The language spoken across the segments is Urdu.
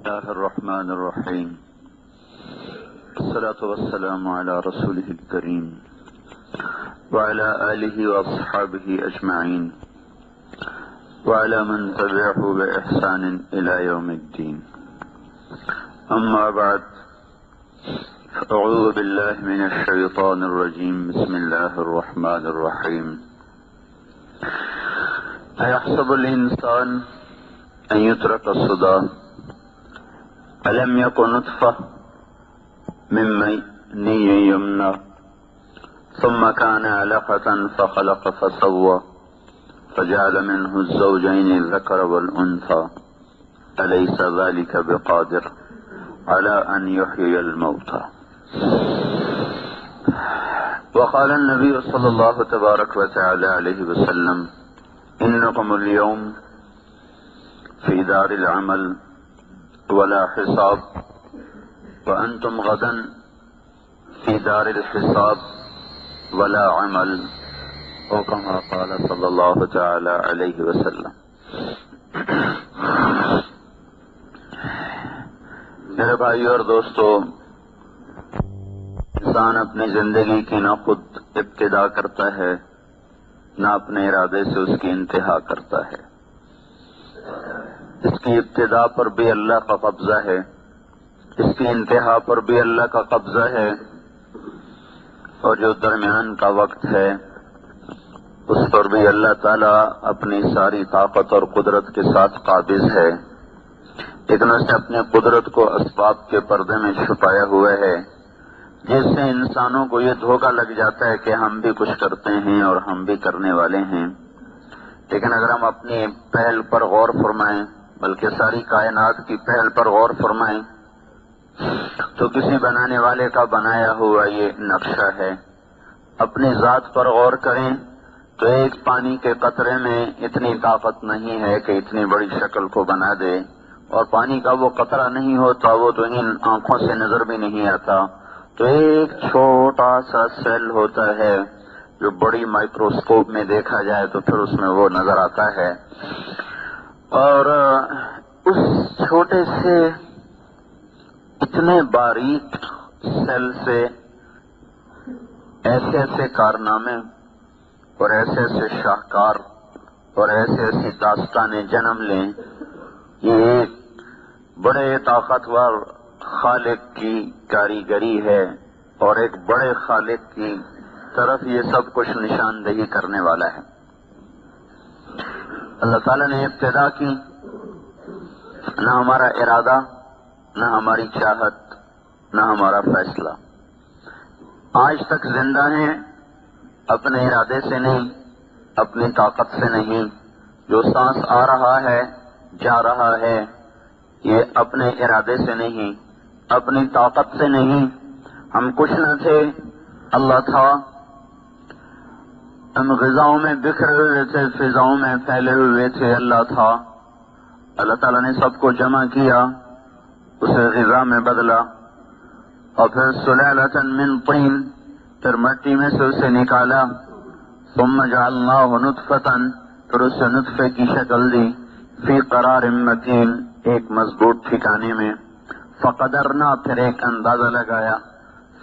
الله الرحمن الرحيم. الصلاة والسلام على رسوله الكريم وعلى آله وأصحابه أجمعين وعلى من تبعه بإحسان إلى يوم الدين. أما بعد، أعوذ بالله من الشيطان الرجيم. بسم الله الرحمن الرحيم. أيحسب الإنسان أن يترك سدى ألم يكن نطفة من مني يمنى ثم كان علقة فخلق فسوى فجعل منه الزوجين الذكر والأنثى أليس ذلك بقادر على أن يحيي الموتى. وقال النبي صلى الله تبارك وتعالى عليه وسلم: إنكم اليوم في دار العمل ولا حساب وأنتم غدا في دار الحساب ولا عمل، او كما قال صلی اللہ تعالی علیہ وسلم. میرے بھائیو اور دوستو، انسان اپنی زندگی کی نہ خود ابتدا کرتا ہے نہ اپنے ارادے سے اس کی انتہا کرتا ہے. اس کی ابتدا پر بھی اللہ کا قبضہ ہے، اس کی انتہا پر بھی اللہ کا قبضہ ہے، اور جو درمیان کا وقت ہے اس پر بھی اللہ تعالیٰ اپنی ساری طاقت اور قدرت کے ساتھ قابض ہے، لیکن اس نے اپنی قدرت کو اسباب کے پردے میں چھپایا ہوا ہے، جس سے انسانوں کو یہ دھوکہ لگ جاتا ہے کہ ہم بھی کچھ کرتے ہیں اور ہم بھی کرنے والے ہیں. لیکن اگر ہم اپنی پہل پر غور فرمائیں، بلکہ ساری کائنات کی پہل پر غور فرمائیں، تو کسی بنانے والے کا بنایا ہوا یہ نقشہ ہے. اپنی ذات پر غور کریں تو ایک پانی کے قطرے میں اتنی طاقت نہیں ہے کہ اتنی بڑی شکل کو بنا دے، اور پانی کا وہ قطرہ نہیں ہوتا، وہ تو ان آنکھوں سے نظر بھی نہیں آتا. تو ایک چھوٹا سا سیل ہوتا ہے جو بڑی مائکروسکوپ میں دیکھا جائے تو پھر اس میں وہ نظر آتا ہے، اور اس چھوٹے سے اتنے باریک سیل سے ایسے ایسے کارنامے اور ایسے ایسے شاہکار اور ایسے ایسی داستانیں جنم لیں. یہ ایک بڑے طاقتور خالق کی کاریگری ہے، اور ایک بڑے خالق کی طرف یہ سب کچھ نشاندہی کرنے والا ہے. اللہ تعالیٰ نے ابتدا کی، نہ ہمارا ارادہ، نہ ہماری چاہت، نہ ہمارا فیصلہ. آج تک زندہ ہیں اپنے ارادے سے نہیں، اپنی طاقت سے نہیں. جو سانس آ رہا ہے جا رہا ہے یہ اپنے ارادے سے نہیں، اپنی طاقت سے نہیں. ہم کچھ نہ تھے، اللہ تھا. ہم غذاؤں میں بکھرے ہوئے تھے، فضاؤں میں پھیلے ہوئے تھے، اللہ تھا. اللہ تعالیٰ نے سب کو جمع کیا، اسے غذا میں بدلا، اور پھر سلالۃ من طین، پھر مٹی میں سے اسے نکالا. ثم جعلناہ نطفۃ، پھر اسے نطفے کی شکل دی. فی قرار مکین، ایک مضبوط ٹھکانے میں. فقدرنا، پھر ایک اندازہ لگایا.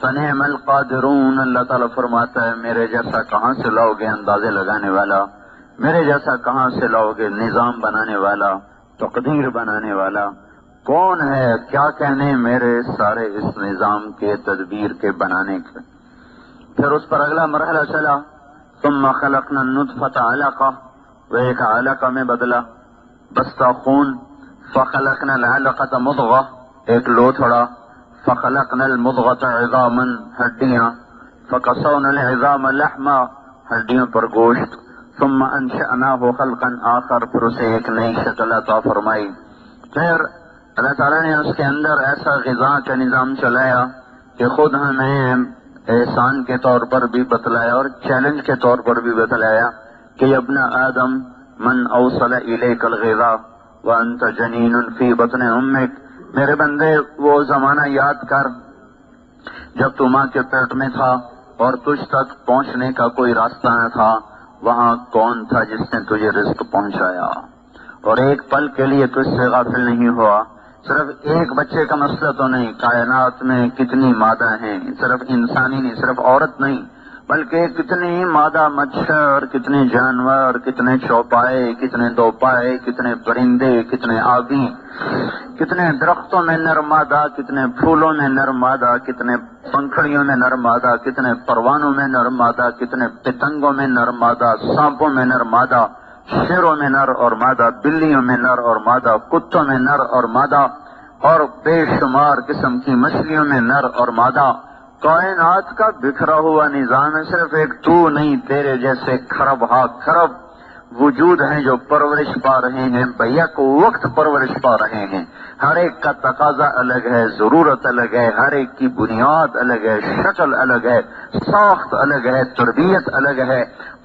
فنعم القادرون، اللہ تعالیٰ فرماتا ہے میرے جیسا کہاں سے لاؤ گے اندازے لگانے والا، میرے جیسا کہاں سے لاؤ گے نظام بنانے والا، تقدیر بنانے والا. کون ہے کیا کہنے میرے سارے اس نظام کے تدبیر کے بنانے کے. پھر اس پر اگلا مرحلہ چلا. ثم خلقنا النطفة علقہ، وہ ایک علقہ میں بدلا، بستہ خون. فخلقنا العلقة مضغہ، ایک لوتھڑا. فخلقنا المضغة عظاما، ہڈیاں. فقصونا العظام لحما، ہڈیوں پر گوشت. ثم انشأناه خلقا آخر، پھر اسے ایک نئی شکل عطا فرمائی. پھر اللہ تعالیٰ نے اس کے اندر ایسا غذا کا نظام چلایا کہ خود ہمیں احسان کے طور پر بھی بتلایا اور چیلنج کے طور پر بھی بتلایا کہ ابن آدم من اوصل الیک الغذاء وانت جنین فی بطن امک. میرے بندے وہ زمانہ یاد کر جب تو ماں کے پیٹ میں تھا اور تجھ تک پہنچنے کا کوئی راستہ نہ تھا. وہاں کون تھا جس نے تجھے رزق پہنچایا، اور ایک پل کے لیے تجھ سے غافل نہیں ہوا صرف ایک بچے کا مسئلہ تو نہیں، کائنات میں کتنی مادہ ہیں، صرف انسانی نہیں، صرف عورت نہیں، بلکہ کتنی مادہ مچھر، کتنے جانور، کتنے چوپائے، کتنے دوپائے، کتنے پرندے، کتنے آبی، کتنے درختوں میں نر مادہ، کتنے پھولوں میں نر مادہ، کتنے پنکھڑیوں میں نر مادہ، کتنے پروانوں میں نر مادہ، کتنے پتنگوں میں نر مادہ، سانپوں میں نر مادہ، شیروں میں نر اور مادہ، بلیوں میں نر اور مادہ، کتوں میں نر اور مادہ، اور بے شمار قسم کی مچھلیوں میں نر اور مادہ۔ کائنات کا بکھرا ہوا نظام ہے، صرف ایک تو نہیں، تیرے جیسے کھرب ہا کھرب وجود ہیں جو پرورش پا رہے ہیں، بیک وقت پرورش پا رہے ہیں۔ ہر ایک کا تقاضا الگ ہے، ضرورت الگ ہے، ہر ایک کی بنیاد الگ ہے، شکل الگ ہے، ساخت الگ ہے، تربیت الگ ہے،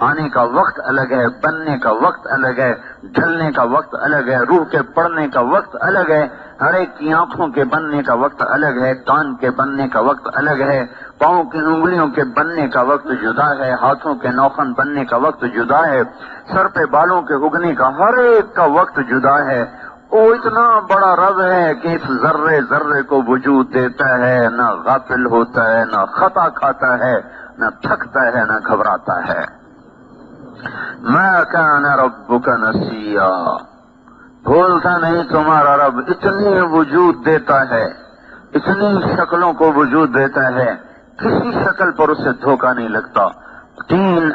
آنے کا وقت الگ ہے، بننے کا وقت الگ ہے، ڈھلنے کا وقت الگ ہے، روح کے پڑنے کا وقت الگ ہے، ہر ایک کی آنکھوں کے بننے کا وقت الگ ہے، کان کے بننے کا وقت الگ ہے، پاؤں کی انگلیوں کے بننے کا وقت جدا ہے، ہاتھوں کے نوخن بننے کا وقت جدا ہے، سر پہ بالوں کے اگنے کا ہر ایک کا وقت جدا ہے۔ وہ اتنا بڑا رب ہے کہ اس ذرے ذرے کو وجود دیتا ہے، نہ غافل ہوتا ہے، نہ خطا کھاتا ہے، نہ تھکتا ہے، نہ گھبراتا ہے۔ ما کان ربک نسیا، بھولتا نہیں تمہارا رب، اتنی وجود دیتا ہے، اتنی شکلوں کو وجود دیتا ہے، کسی شکل پر اسے دھوکہ نہیں لگتا۔ تین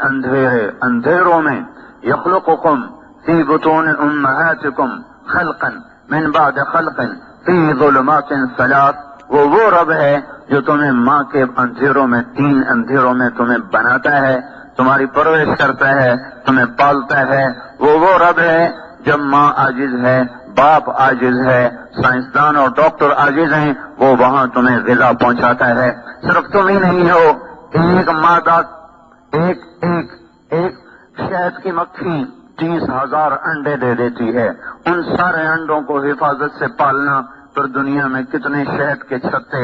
اندھیروں میں یخلقکم فی بطون امہاتکم خلقا من بعد خلق فی ظلمات ثلاث، وہ رب ہے جو تمہیں ماں کے اندھیروں میں، تین اندھیروں میں تمہیں بناتا ہے، تمہاری پرورش کرتا ہے، تمہیں پالتا ہے۔ وہ رب ہے جب ماں عاجز ہے، باپ عاجز ہے، سائنسدان اور ڈاکٹر عاجز ہیں، وہ وہاں تمہیں غذا پہنچاتا ہے۔ صرف تم ہی نہیں ہو، ایک مادہ، ایک شہد کی مکھی 30,000 انڈے دے دیتی ہے۔ ان سارے انڈوں کو حفاظت سے پالنا، پھر دنیا میں کتنے شہد کے چھتے،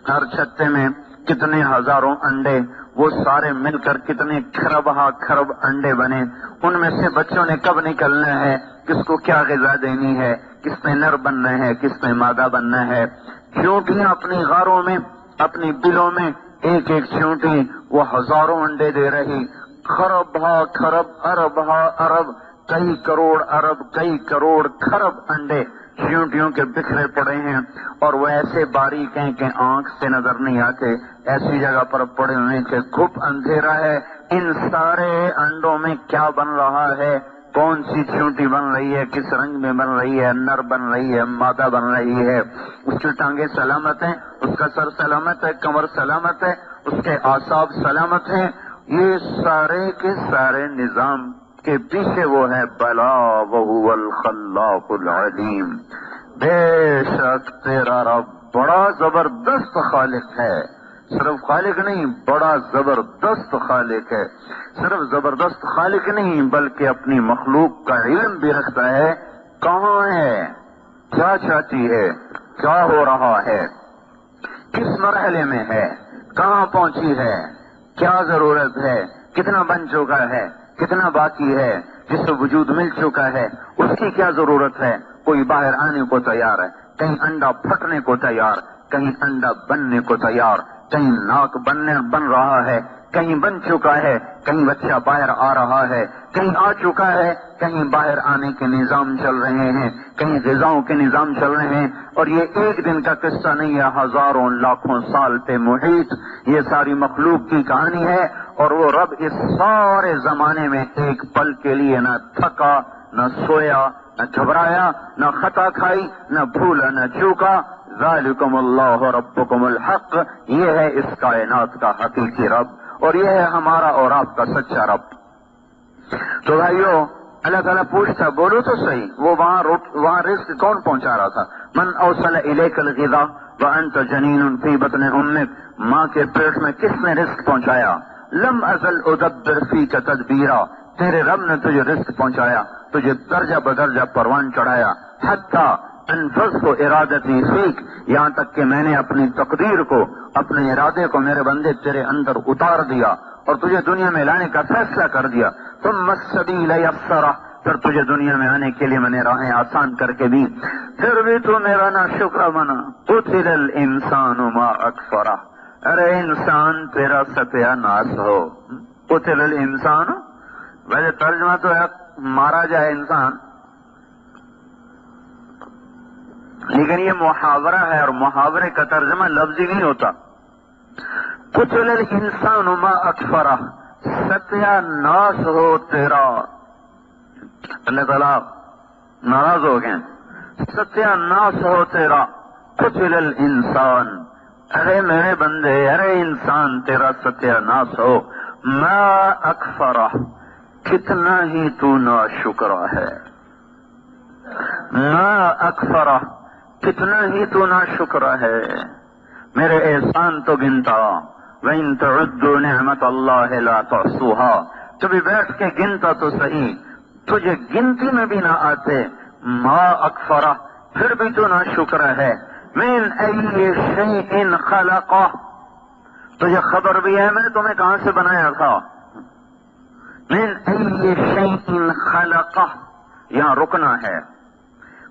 ہر چھتے میں کتنے ہزاروں انڈے، وہ سارے مل کر کتنے کھرب انڈے بنے۔ ان میں سے بچوں نے کب نکلنا ہے، کس کو کیا غذا دینی ہے، کس میں نر بننا ہے، کس میں مادہ بننا ہے۔ چیونٹیاں اپنی غاروں میں، اپنی بلوں میں، ایک ایک چیونٹی وہ ہزاروں انڈے دے رہی، خرب ارب ارب، کئی کروڑ ارب، کئی کروڑ کھرب انڈے چیونٹیوں کے بکھرے پڑے ہیں، اور وہ ایسے باریک ہیں کہ آنکھ سے نظر نہیں آتے، ایسی جگہ پر پڑے ہوئے کہ گھپ اندھیرا ہے۔ ان سارے انڈوں میں کیا بن رہا ہے، کون سی چیونٹی بن رہی ہے، کس رنگ میں بن رہی ہے، نر بن رہی ہے، مادہ بن رہی ہے، اس کی ٹانگیں سلامت ہیں، اس کا سر سلامت ہے، کمر سلامت ہے، اس کے اعصاب سلامت ہیں۔ یہ سارے کے سارے نظام کے پیچھے وہ ہے بلا وہو الخلاق العلیم، بے شک تیرا رب بڑا زبردست خالق ہے۔ صرف خالق نہیں، بڑا زبردست خالق ہے۔ صرف زبردست خالق نہیں بلکہ اپنی مخلوق کا علم بھی رکھتا ہے، کہاں ہے، کیا چاہتی ہے، کیا ہو رہا ہے، کس مرحلے میں ہے، کہاں پہنچی ہے، کیا ضرورت ہے، کتنا بن چکا ہے، کتنا باقی ہے، جس سے وجود مل چکا ہے اس کی کیا ضرورت ہے۔ کوئی باہر آنے کو تیار ہے، کہیں انڈا پھٹنے کو تیار، کہیں انڈا بننے کو تیار، کہیں ناک بن رہا ہے، کہیں بن چکا ہے، کہیں بچہ باہر آ رہا ہے، کہیں آ چکا ہے، کہیں باہر آنے کے نظام چل رہے ہیں، کہیں غذاؤں کے نظام چل رہے ہیں۔ اور یہ ایک دن کا قصہ نہیں ہے، ہزاروں لاکھوں سال پہ محیط یہ ساری مخلوق کی کہانی ہے۔ اور وہ رب اس سارے زمانے میں ایک پل کے لیے نہ تھکا، نہ سویا، نہ گھبرایا، نہ خطا کھائی، نہ بھولا، نہ چوکا۔ ذالکم اللہ ربکم الحق، یہ ہے اس کائنات کا حقیقی رب، اور یہ ہے ہمارا اور آپ کا سچا رب۔ تو بھائیو، اللہ تعالیٰ پوچھتا، بولو تو صحیح، وہ وہاں رزق کون پہنچا رہا تھا؟ من اوصل الیک الغذاء وانت جنین فی بطن امک، ماں کے پیٹ میں کس نے رزق پہنچایا؟ لم ازل ادبر فیک تدبیرا، تیرے رب نے تجھے رزق پہنچایا، تجھے درجہ بدرجہ پروان چڑھایا، حتی انفذت ارادتی فیک، یہاں تک کہ میں نے اپنی تقدیر کو، اپنے ارادے کو میرے بندے تیرے اندر اتار دیا اور تجھے دنیا میں لانے کا فیصلہ کر دیا۔ ثم السبیل یسرہ، پھر تجھے دنیا میں آنے کے لیے میں نے راہیں آسان کر کے دی، پھر بھی تو میرا نا شکر منا۔ قتل الانسان ما اکفرہ، ارے انسان تیرا ستیہ ناس ہو۔ قتل الانسان، ویسے ترجمہ تو ہے مارا جائے انسان، لیکن یہ محاورہ ہے اور محاورے کا ترجمہ لفظی نہیں ہوتا۔ قتل الانسان ما اکفرہ، ستیہ ناس ہو تیرا۔ اللہ تعالیٰ ناراض ہو گئے، ستیہ ناس ہو تیرا۔ قتل الانسان، ارے میرے بندے، ارے انسان تیرا ستیہ ناس ہو۔ ما اکفرہ، کتنا ہی تو ناشکر ہے۔ ما اکفرہ، کتنا ہی تو ناشکر ہے، میرے احسان تو گنتا۔ وَإِن تَعُدُّوا نِعْمَةَ اللَّهِ لَا تُحْصُوهَا، کبھی بیٹھ کے گنتا تو صحیح، تجھے گنتی میں بھی نہ آتے۔ ما اکفرہ، پھر بھی تو ناشکر ہے۔ من ای شیء خلقہ، تجھے خبر بھی ہے میں نے تمہیں کہاں سے بنایا تھا۔ من ای شیء خلقہ، یہاں رکنا ہے۔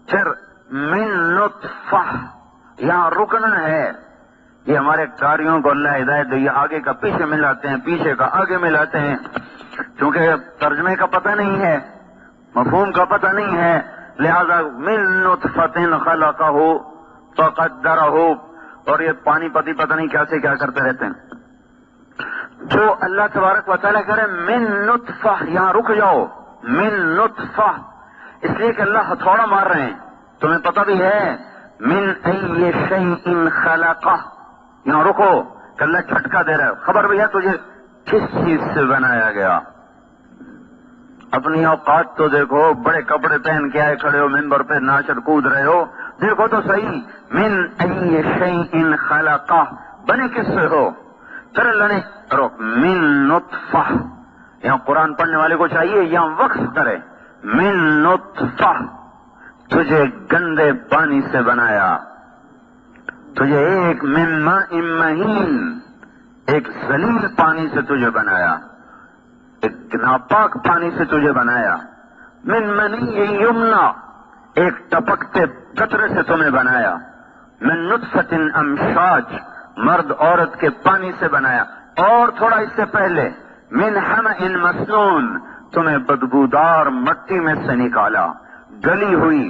پھر من نطفہ، یہاں رکنا ہے۔ یہ ہمارے قاریوں کو اللہ ہدایت دے، یہ آگے کا پیچھے ملاتے ہیں، پیچھے کا آگے ملاتے ہیں، کیونکہ ترجمے کا پتہ نہیں ہے، مفہوم کا پتہ نہیں ہے، لہذا من نطفۃ خلقہ فقدرہ، اور یہ پانی پتی پتہ نہیں کیسے کیا کرتے رہتے ہیں۔ جو اللہ تبارک و تعالیٰ کرے من نطفہ، یہاں رک جاؤ۔ من نطفہ اس لیے کہ اللہ ہتھوڑا مار رہے ہیں، تمہیں پتہ بھی ہے۔ من ای شیء خلقہ، یہاں رکو کہ اللہ جھٹکا دے رہا ہے، خبر بھی ہے تجھے کس چیز سے بنایا گیا۔ اپنی اوقات تو دیکھو، بڑے کپڑے پہن کے آئے کھڑے ہو ممبر پہ، ناچر کود رہے ہو، دیکھو تو صحیح۔ من ای شیء خلقہ، بنے کس سے ہو؟ پھر اللہ نے من نطفہ، یہاں قرآن پڑھنے والے کو چاہیے یہاں وقف کرے۔ من نطفہ، تجھے گندے پانی سے بنایا، تجھے ایک من ماء مہین، ایک ذلیل پانی سے تجھے بنایا، ایک ناپاک پانی سے تجھے بنایا۔ من منی یمنا، ایک ٹپکتے قطرے سے تمہیں بنایا۔ من نطفۃ امشاج، مرد عورت کے پانی سے بنایا۔ اور تھوڑا اس سے پہلے من حمأ مسنون، تمہیں بدبودار مٹی میں سے نکالا، گلی ہوئی،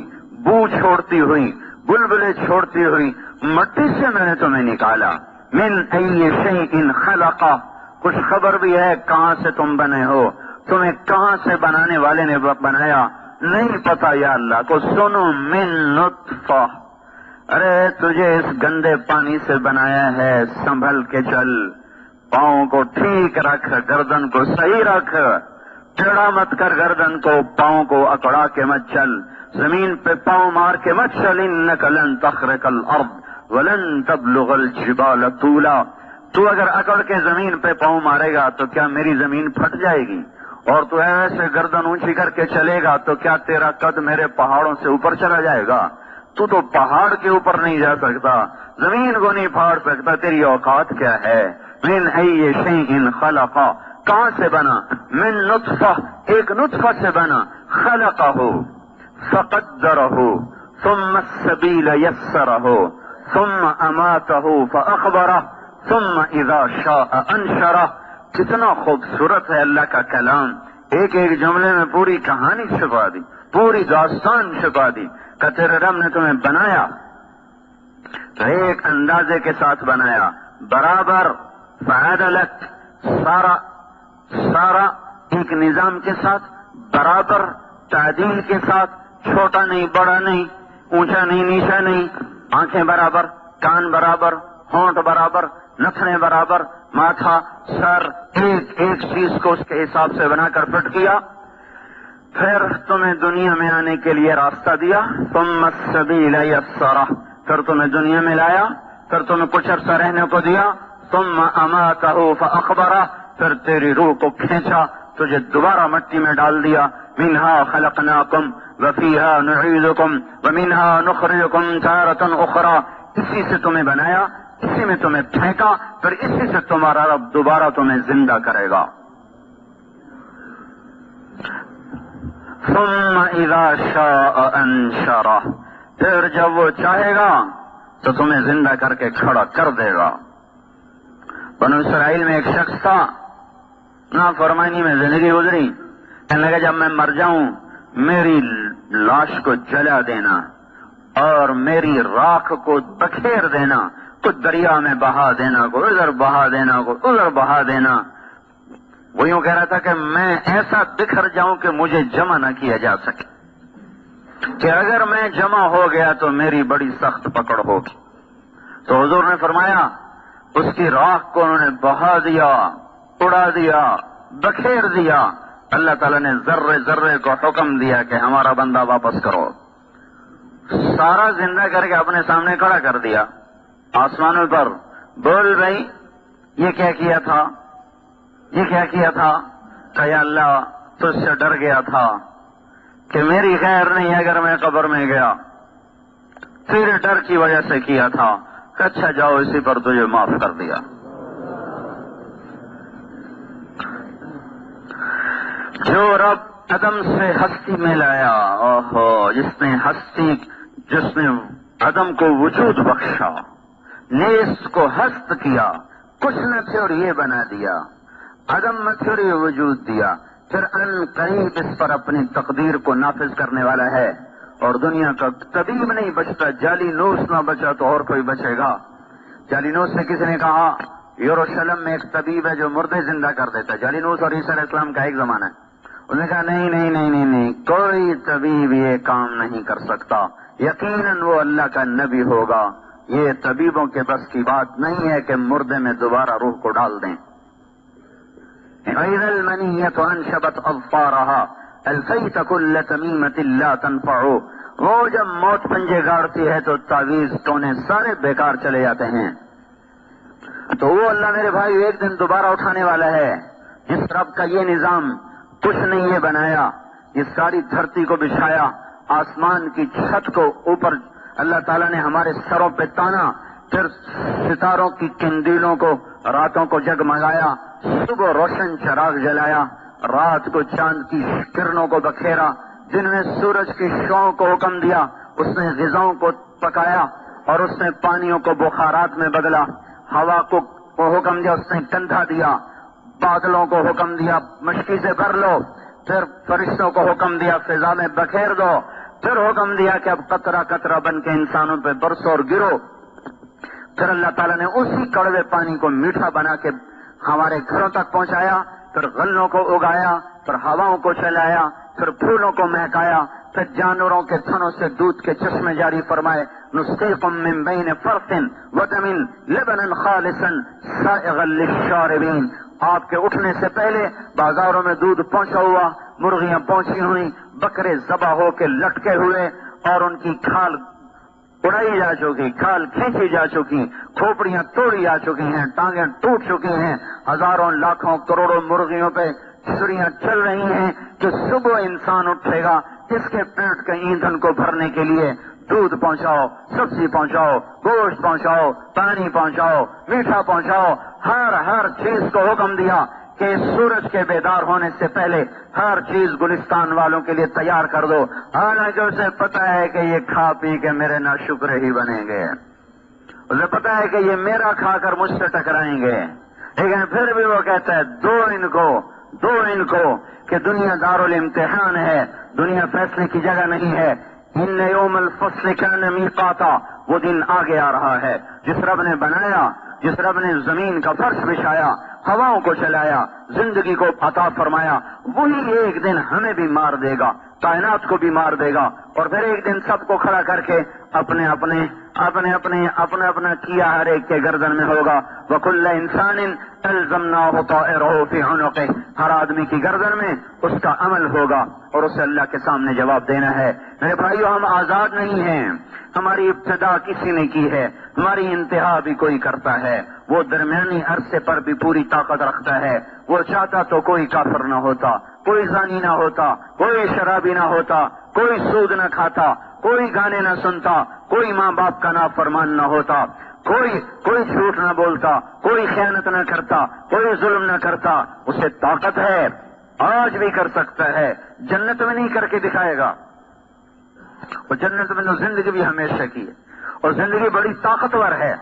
بو چھوڑتی ہوئی، بلبلے چھوڑتی ہوئی مٹی سے میں نے تمہیں نکالا۔ من ای شیء خلقہ، کچھ خبر بھی ہے کہاں سے تم بنے ہو، تمہیں کہاں سے بنانے والے نے بنایا نہیں پتا یا اللہ کو۔ سنو من نطفہ، ارے تجھے اس گندے پانی سے بنایا ہے، سنبھل کے چل، پاؤں کو ٹھیک رکھ، گردن کو صحیح رکھ، ٹیڑھا مت کر گردن کو، پاؤں کو اکڑا کے مت چل، زمین پہ پاؤں مار کے مت چل۔ انک لن تخرق الارض ولن تبلغ الجبال طولا، تو اگر اکڑ کے زمین پہ پاؤں مارے گا تو کیا میری زمین پھٹ جائے گی؟ اور تو ایسے گردن اونچی کر کے چلے گا تو کیا تیرا قد میرے پہاڑوں سے اوپر چلا جائے گا؟ تو پہاڑ کے اوپر نہیں جا سکتا، زمین کو نہیں پھاڑ سکتا، تیری اوقات کیا ہے؟ من ای شیء خلقہ، کہاں سے بنا؟ من نطفہ، ایک نطفہ سے بنا، خلقہ فقدرہ ثم السبیل یسرہ ثم اماتہ فاخبرہ ثم اذا شاء انشرہ۔ کتنا خوبصورت ہے اللہ کا کلام، ایک ایک جملے میں پوری کہانی چھپا دی، پوری داستان چھپا دی کہ تیرے رب نے تمہیں بنایا تو ایک اندازے کے ساتھ بنایا، برابر، فعدلت، سارا ایک نظام کے ساتھ، برابر تعدیل کے ساتھ، چھوٹا نہیں بڑا نہیں، اونچا نہیں نیچا نہیں، آنکھیں برابر، کان برابر، ہونٹ برابر، نتنے برابر، ماتھا، سر، ایک ایک چیز کو اس کے حساب سے بنا کر فٹ کیا۔ پھر تمہیں دنیا میں آنے کے لیے راستہ دیا، ثم السبیل یسرہ، پھر تمہیں دنیا میں لایا، پھر تمہیں کچھ عرصہ رہنے کو دیا، ثم اماتہ فاخبرہ، پھر تیری روح کو کھینچا، تجھے دوبارہ مٹی میں ڈال دیا۔ منہا خلقناکم وفیہا نعیدکم ومنہا نخرجکم تارۃ اخری، اسی سے تمہیں بنایا، اسی میں تمہیں پھینکا، پھر اسی سے تمہارا رب دوبارہ تمہیں زندہ کرے گا۔ ثم اذا شاء انشرہ، پھر جب وہ چاہے گا تو تمہیں زندہ کر کے کھڑا کر دے گا۔ بنو اسرائیل میں ایک شخص تھا، نافرمانی میں زندگی گزری، کہنے لگا جب میں مر جاؤں میری لاش کو جلا دینا اور میری راکھ کو بکھیر دینا، کچھ دریا میں بہا دینا، کوئی ادھر بہا دینا، کوئی ادھر بہا دینا۔ وہ یوں کہہ رہا تھا کہ میں ایسا بکھر جاؤں کہ مجھے جمع نہ کیا جا سکے، کہ اگر میں جمع ہو گیا تو میری بڑی سخت پکڑ ہوگی۔ تو حضور نے فرمایا اس کی راکھ کو انہوں نے بہا دیا، اڑا دیا، بکھیر دیا۔ اللہ تعالیٰ نے ذرے ذرے کو حکم دیا کہ ہمارا بندہ واپس کرو، سارا زندہ کر کے اپنے سامنے کھڑا کر دیا آسمانوں پر۔ بول بھائی یہ کیا کیا تھا، یہ کیا کیا تھا؟ کہ یا اللہ تجھ سے ڈر گیا تھا کہ میری خیر نہیں اگر میں قبر میں گیا، تیرے ڈر کی وجہ سے کیا تھا۔ کہ اچھا جاؤ اسی پر تجھے معاف کر دیا۔ جو رب عدم سے ہستی میں لایا، اوہو، جس نے عدم کو وجود بخشا، نیست کو ہست کیا، کچھ نہ تھے اور یہ بنا دیا، عدم نہ تھے اور یہ وجود دیا، پھر ان قریب اس پر اپنی تقدیر کو نافذ کرنے والا ہے۔ اور دنیا کا طبیب نہیں بچتا، جعلی نوس نہ بچا تو اور کوئی بچے گا؟ جعلی نوس سے کسی نے کہا یروشلم میں ایک طبیب ہے جو مردے زندہ کر دیتا ہے۔ جعلی نوس اور عیسیٰ علیہ السلام کا ایک زمانہ ہے۔ انہوں نے کہا نہیں نہیں نہیں نہیں نہیں، کوئی طبیب یہ کام نہیں کر سکتا، یقیناً وہ اللہ کا نبی ہوگا۔ یہ طبیبوں کے بس کی بات نہیں ہے کہ مردے میں دوبارہ روح کو ڈال دیں۔ اذا المنیۃ انشبت اظفارها الفیت کل تمیمۃ لا تنفع، وہ جب موت پنجے گاڑتی ہے تو تعویذ ٹونے سارے بیکار چلے جاتے ہیں۔ تو وہ اللہ میرے بھائی ایک دن دوبارہ اٹھانے والا ہے، جس رب کا یہ نظام کچھ نہیں یہ بنایا، یہ ساری دھرتی کو بچھایا، آسمان کی چھت کو اوپر اللہ تعالیٰ نے ہمارے سروں پہ تانا، پھر ستاروں کی کندیلوں کو راتوں کو جگمگایا، صبح روشن چراغ جلایا، رات کو چاند کی کرنوں کو بکھیرا، دن میں سورج کی شعاؤں کو حکم دیا، اس نے غذاؤں کو پکایا اور اس نے پانیوں کو بخارات میں بدلا، ہوا کو حکم دیا، اس نے کندھا دیا، بادلوں کو حکم دیا مشکی سے بھر لو، پھر فرشتوں کو حکم دیا فضا میں بکھیر دو، پھر حکم دیا کہ اب قطرہ قطرہ بن کے انسانوں پہ برسو اور گرو۔ پھر اللہ تعالیٰ نے اسی کڑوے پانی کو میٹھا بنا کے ہمارے گھروں تک پہنچایا، پھر غلوں کو اگایا، پھر ہواؤں کو چلایا، پھر پھولوں کو مہکایا، پھر جانوروں کے تھنوں سے دودھ کے چشمے جاری فرمائے، نسقیکم من بین فرث ودم لبنا خالصا سائغا للشاربین۔ آپ کے اٹھنے سے پہلے بازاروں میں دودھ پہنچا ہوا، مرغیاں پہنچی ہوئی، بکرے ذبح ہو کے لٹکے ہوئے اور ان کی کھال اڑائی جا چکی، کھال کھینچی جا چکی، کھوپڑیاں توڑی جا چکی ہیں، ٹانگیں ٹوٹ چکی ہیں، ہزاروں لاکھوں کروڑوں مرغیوں پہ چھریاں چل رہی ہیں کہ صبح انسان اٹھے گا اس کے پیٹ کے ایندھن کو بھرنے کے لیے دودھ پہنچاؤ، سبزی پہنچاؤ، گوشت پہنچاؤ، پانی پہنچاؤ، میٹھا پہنچاؤ، ہر چیز کو حکم دیا کہ سورج کے بیدار ہونے سے پہلے ہر چیز گلستان والوں کے لیے تیار کر دو، حالانکہ اسے پتا ہے کہ یہ کھا پی کے میرے ناشکر ہی بنیں گے، اسے پتا ہے کہ یہ میرا کھا کر مجھ سے ٹکرائیں گے، لیکن پھر بھی وہ کہتا ہے دو ان کو کہ دنیا دارالامتحان ہے، دنیا فیصلے کی جگہ نہیں ہے۔ ان یوم الفصل کان میقاتا، وہ دن آگے آ رہا ہے۔ جس رب نے بنایا، جس رب نے زمین کا فرش بچھایا، ہواؤں کو چلایا، زندگی کو عطا فرمایا، وہی ایک دن ہمیں بھی مار دے گا، کائنات کو بھی مار دے گا، اور پھر ایک دن سب کو کھڑا کر کے اپنا کیا ہر ایک کے گردن میں ہوگا۔ وَكُلَّ إِنسَانٍ أَلْزَمْنَاهُ طَائِرَهُ فِي عُنُقِهِ، ہر آدمی کی گردن میں اس کا عمل ہوگا اور اسے اللہ کے سامنے جواب دینا ہے۔ میرے بھائیو، ہم آزاد نہیں ہیں، ہماری ابتدا کسی نے کی ہے، ہماری انتہا بھی کوئی کرتا ہے، وہ درمیانی عرصے پر بھی پوری طاقت رکھتا ہے۔ وہ چاہتا تو کوئی کافر نہ ہوتا، کوئی زانی نہ ہوتا، کوئی شرابی نہ ہوتا، کوئی سود نہ کھاتا، کوئی گانے نہ سنتا، کوئی ماں باپ کا نافرمان نہ ہوتا، کوئی جھوٹ نہ بولتا، کوئی خیانت نہ کرتا، کوئی ظلم نہ کرتا۔ اسے طاقت ہے آج بھی کر سکتا ہے، جنت میں نہیں کر کے دکھائے گا. اور جنت میں تو زندگی بھی ہمیشہ کی ہے، اور زندگی بڑی طاقتور ہے.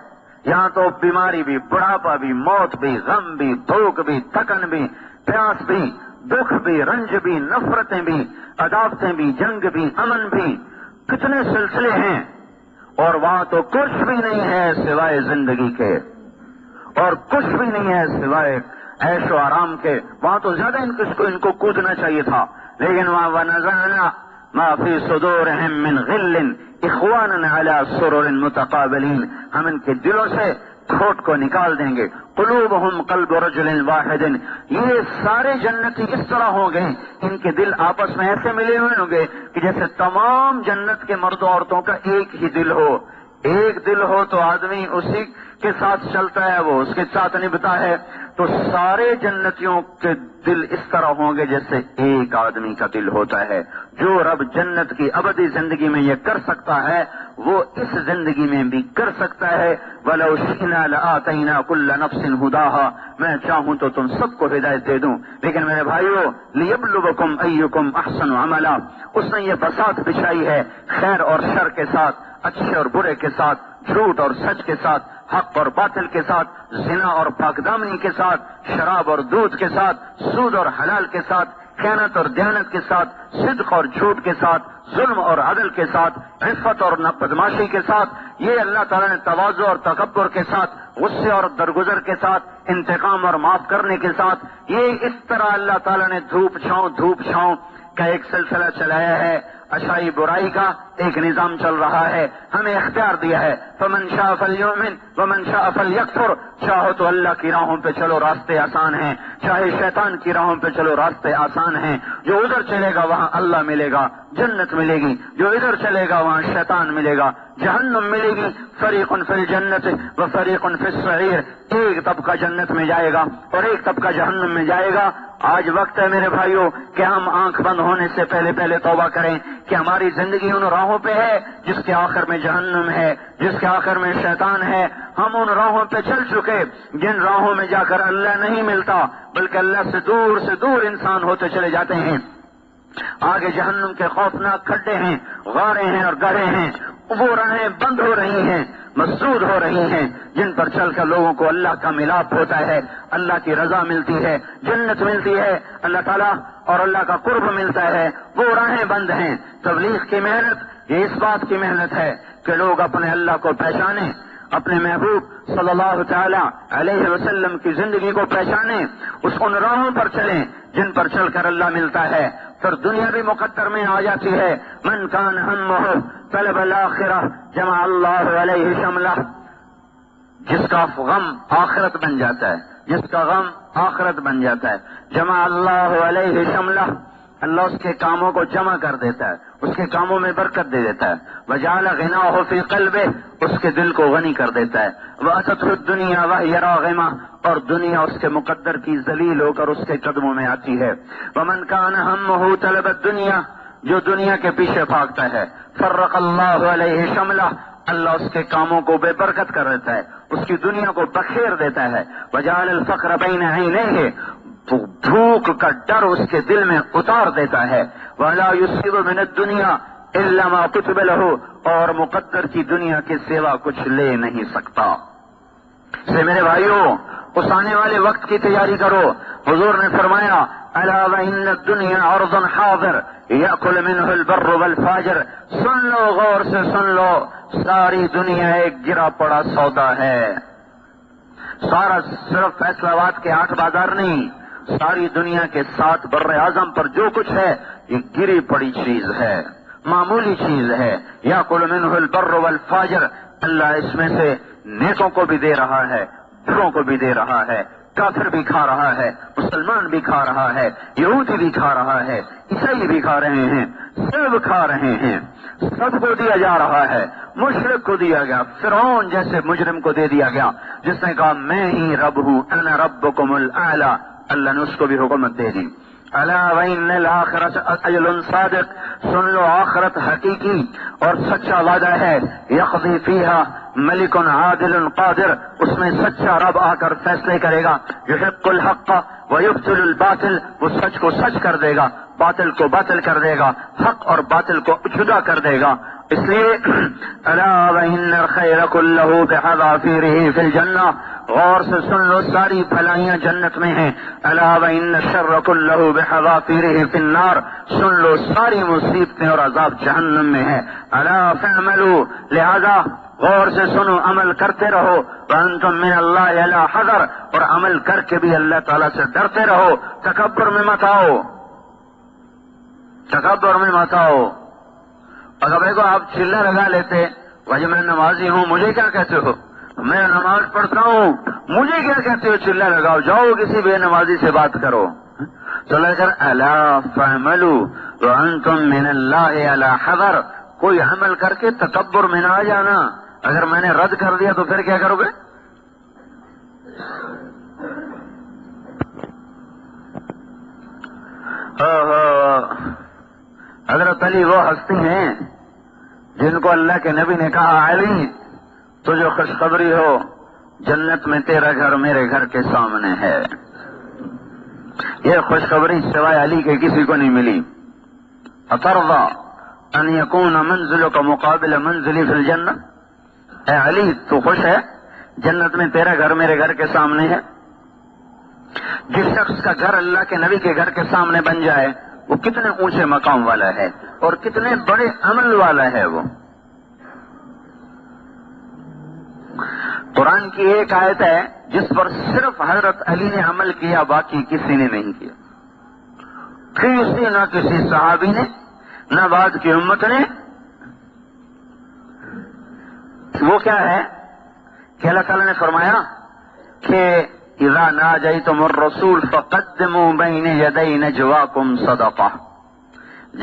یہاں تو بیماری بھی، بڑھاپا بھی، موت بھی، غم بھی، بھوک بھی، تھکن بھی، پیاس بھی، دکھ بھی، رنج بھی، نفرتیں بھی، عداوتیں بھی، جنگ بھی، امن بھی، کتنے سلسلے ہیں. اور وہاں تو کچھ بھی نہیں ہے سوائے زندگی کے، اور کچھ بھی نہیں ہے سوائے عیش و آرام کے. وہاں تو زیادہ ان کو کودنا چاہیے تھا، لیکن وہاں وَنَزَعْنَا مَا فِي صُدُورِهِم مِّن غِلٍّ إِخْوَانًا عَلَىٰ سُرُرٍ مُتَقَابِلِينَ. ہم ان کے دلوں سے کھوٹ کو نکال دیں گے. قلوبہم قلب رجل واحد. یہ سارے جنتی اس طرح ہوں گے، ان کے دل آپس میں ایسے ملے ہوئے ہوں گے کہ جیسے تمام جنت کے مرد و عورتوں کا ایک ہی دل ہو. ایک دل ہو تو آدمی اسی کے ساتھ چلتا ہے، وہ اس کے ساتھ نبھتا ہے. تو سارے جنتیوں کے دل اس طرح ہوں گے جیسے ایک آدمی کا دل ہوتا ہے. جو رب جنت کی ابدی زندگی میں یہ کر سکتا ہے وہ اس زندگی میں بھی کر سکتا ہے. وَلَوْ شِئْنَا لَآتَيْنَا كُلَّ نَفْسٍ هُدَاهَا. میں چاہوں تو تم سب کو ہدایت دے دوں، لیکن میرے بھائیو لِيَبْلُوَكُمْ أَيُّكُمْ أَحْسَنُ عَمَلًا. اس نے یہ بساط بچھائی ہے خیر اور شر کے ساتھ، اچھے اور برے کے ساتھ، جھوٹ اور سچ کے ساتھ، حق اور باطل کے ساتھ، زنا اور پاکدامنی کے ساتھ، شراب اور دودھ کے ساتھ، سود اور حلال کے ساتھ، خیانت اور دیانت کے ساتھ، صدق اور جھوٹ کے ساتھ، ظلم اور عدل کے ساتھ، عفت اور بدماشی کے ساتھ. یہ اللہ تعالیٰ نے تواضع اور تکبر کے ساتھ، غصے اور درگزر کے ساتھ، انتقام اور معاف کرنے کے ساتھ، یہ اس طرح اللہ تعالیٰ نے دھوپ چھاؤں کا ایک سلسلہ چلایا ہے. اچھائی برائی کا ایک نظام چل رہا ہے، ہمیں اختیار دیا ہے. فمن شاء فلیؤمن ومن شاء فلیکفر. چاہو تو اللہ کی راہوں پہ چلو، راستے آسان ہیں، چاہے شیطان کی راہوں پہ چلو، راستے آسان ہیں. جو ادھر چلے گا وہاں اللہ ملے گا، جنت ملے گی. جو ادھر چلے گا وہاں شیطان ملے گا، جہنم ملے گی. فریق فی الجنت و فریق فی السعیر. ایک طبقہ جنت میں جائے گا اور ایک طبقہ جہنم میں جائے گا. آج وقت ہے میرے بھائیوں کہ ہم آنکھ بند ہونے سے پہلے توبہ کریں کہ ہماری زندگی ان راہوں پہ ہے جس کے آخر میں جہنم ہے، جس کے آخر میں شیطان ہے. ہم ان راہوں پہ چل چکے جن راہوں میں جا کر اللہ نہیں ملتا، بلکہ اللہ سے دور انسان ہوتے چلے جاتے ہیں. آگے جہنم کے خوفناک کھڈے ہیں، غاریں ہیں اور گڑھے ہیں. وہ راہیں بند ہو رہی ہیں، مسدود ہو رہی ہیں، جن پر چل کر لوگوں کو اللہ کا ملاپ ہوتا ہے، اللہ کی رضا ملتی ہے، جنت ملتی ہے، اللہ تعالیٰ اور اللہ کا قرب ملتا ہے. وہ راہیں بند ہیں. تبلیغ کی محنت یہ اس بات کی محنت ہے کہ لوگ اپنے اللہ کو پہچانیں، اپنے محبوب صلی اللہ تعالی علیہ وسلم کی زندگی کو پہچانیں، ان راہوں پر چلیں جن پر چل کر اللہ ملتا ہے. پھر دنیا بھی مقدر میں آ جاتی ہے. من کان ہمہ طلب الآخرہ جمع اللہ علیہ شملہ. جس کا غم آخرت بن جاتا ہے، جس کا غم آخرت بن جاتا ہے، جمع اللہ علیہ شملہ. اللہ اس کے کاموں کو جمع کر دیتا ہے، اس کے کاموں میں برکت دے دیتا ہے. وجعل غناہ فی قلبہ. اس کے دل کو غنی کر دیتا ہے. واتته الدنیا وهي راغمہ. اور دنیا اس کے مقدر کی ذلیل ہو کر اس کے قدموں میں آتی ہے. ومن کان ہمہ طلب الدنیا. جو دنیا کے پیچھے بھاگتا ہے، فرق اللہ علیہ شملہ. اللہ اس کے کاموں کو بے برکت کر دیتا ہے، اس کی دنیا کو بخیر دیتا ہے. وجعل الفقر بین عینیہ. بھوک کا ڈر اس کے دل میں اتار دیتا ہے. وَلَا يُصِيبُ مِنَ الدُّنْيَا إِلَّا مَا كُتِبَ لَهُ. اور مقدر کی دنیا کے سوا کچھ لے نہیں سکتا. سے میرے بھائیوں اس آنے والے وقت کی تیاری کرو. حضور نے فرمایا أَلَا وَإِنَّ الدُّنْيَا عَرْضٌ حَاضِرٌ يَأْكُلُ مِنْهُ الْبَرُّ وَالْفَاجِرُ. سن لو، غور سے سن لو، ساری دنیا ایک گرا پڑا سودا ہے. سارا صرف فیصلہ آباد کے 8 بازار نہیں، ساری دنیا کے 7 بر اعظم پر جو کچھ ہے یہ گری پڑی چیز ہے، معمولی چیز ہے. یاکل منہ البر والفاجر. اللہ اس میں سے نیکوں کو بھی دے رہا ہے، بروں کو بھی دے رہا ہے. کافر بھی کھا رہا ہے، مسلمان بھی کھا رہا ہے، یہودی بھی کھا رہا ہے، عیسائی بھی کھا رہے ہیں، سب کھا رہے ہیں. سب کو دیا جا رہا ہے. مشرک کو دیا گیا، فرعون جیسے مجرم کو دے دیا گیا جس نے کہا میں ہی رب ہوں، انا ربکم الاعلی. اللہ نے اس کو بھی حکومت دے دی. الا وان الاخرۃ اجل صادق، سن لو آخرت حقیقی اور سچا وعدہ ہے، یقضی فیہا ملک عادل قادر، اس میں سچا رب آ کر فیصلے کرے گا، یحق الحق ویبطل الباطل، وہ سچ کو سچ کر دے گا، باطل کو باطل کر دے گا، حق اور باطل کو جدا کر دے گا۔ اس لیے الا وان الخیر کلہ بحذافیرہ فی الجنہ، غور سے سن لو ساری بھلائیاں جنت میں ہیں، الا وان الشر کلہ بحذافیرہ فی النار، سن لو ساری مصیبتیں اور عذاب جہنم میں ہے، الا فاعملوا، لہذا غور سے سنو، عمل کرتے رہو، وانتم من اللہ علی حذر، اور عمل کر کے بھی اللہ تعالیٰ سے ڈرتے رہو، تکبر میں مت آؤ، تکبر میں مت آؤ۔ اگر دیکھو آپ چلہ لگا لیتے، بھائی میں نمازی ہوں مجھے کیا کہتے ہو، میں نماز پڑھتا ہوں مجھے کیا کہتے ہو، چلہ لگاؤ، جاؤ کسی بے نمازی سے بات کرو۔ تو لے کر الا فاعملوا وانتم من اللہ علی حذر، کوئی عمل کر کے تکبر میں نہ آ جانا، اگر میں نے رد کر دیا تو پھر کیا کرو گے؟ حضرت علی وہ ہستی ہیں جن کو اللہ کے نبی نے کہا، علی تجھے خوشخبری ہو، جنت میں تیرا گھر میرے گھر کے سامنے ہے۔ یہ خوشخبری سوائے علی کے کسی کو نہیں ملی۔ اترضى ان يكون منزلك مقابل منزلي في الجنہ، اے علی تو خوش ہے جنت میں تیرا گھر میرے گھر کے سامنے ہے؟ جس شخص کا گھر اللہ کے نبی کے گھر کے سامنے بن جائے وہ کتنے اونچے مقام والا ہے اور کتنے بڑے عمل والا ہے وہ۔ قرآن کی ایک آیت ہے جس پر صرف حضرت علی نے عمل کیا، باقی کسی نے نہیں کیا، نہ کسی صحابی نے، نہ بعد کی امت نے۔ وہ کیا ہے کہ اللہ تعالیٰ نے فرمایا کہ اذا ناجیتم الرسول فقدموا بین یدی نجواکم صدقہ،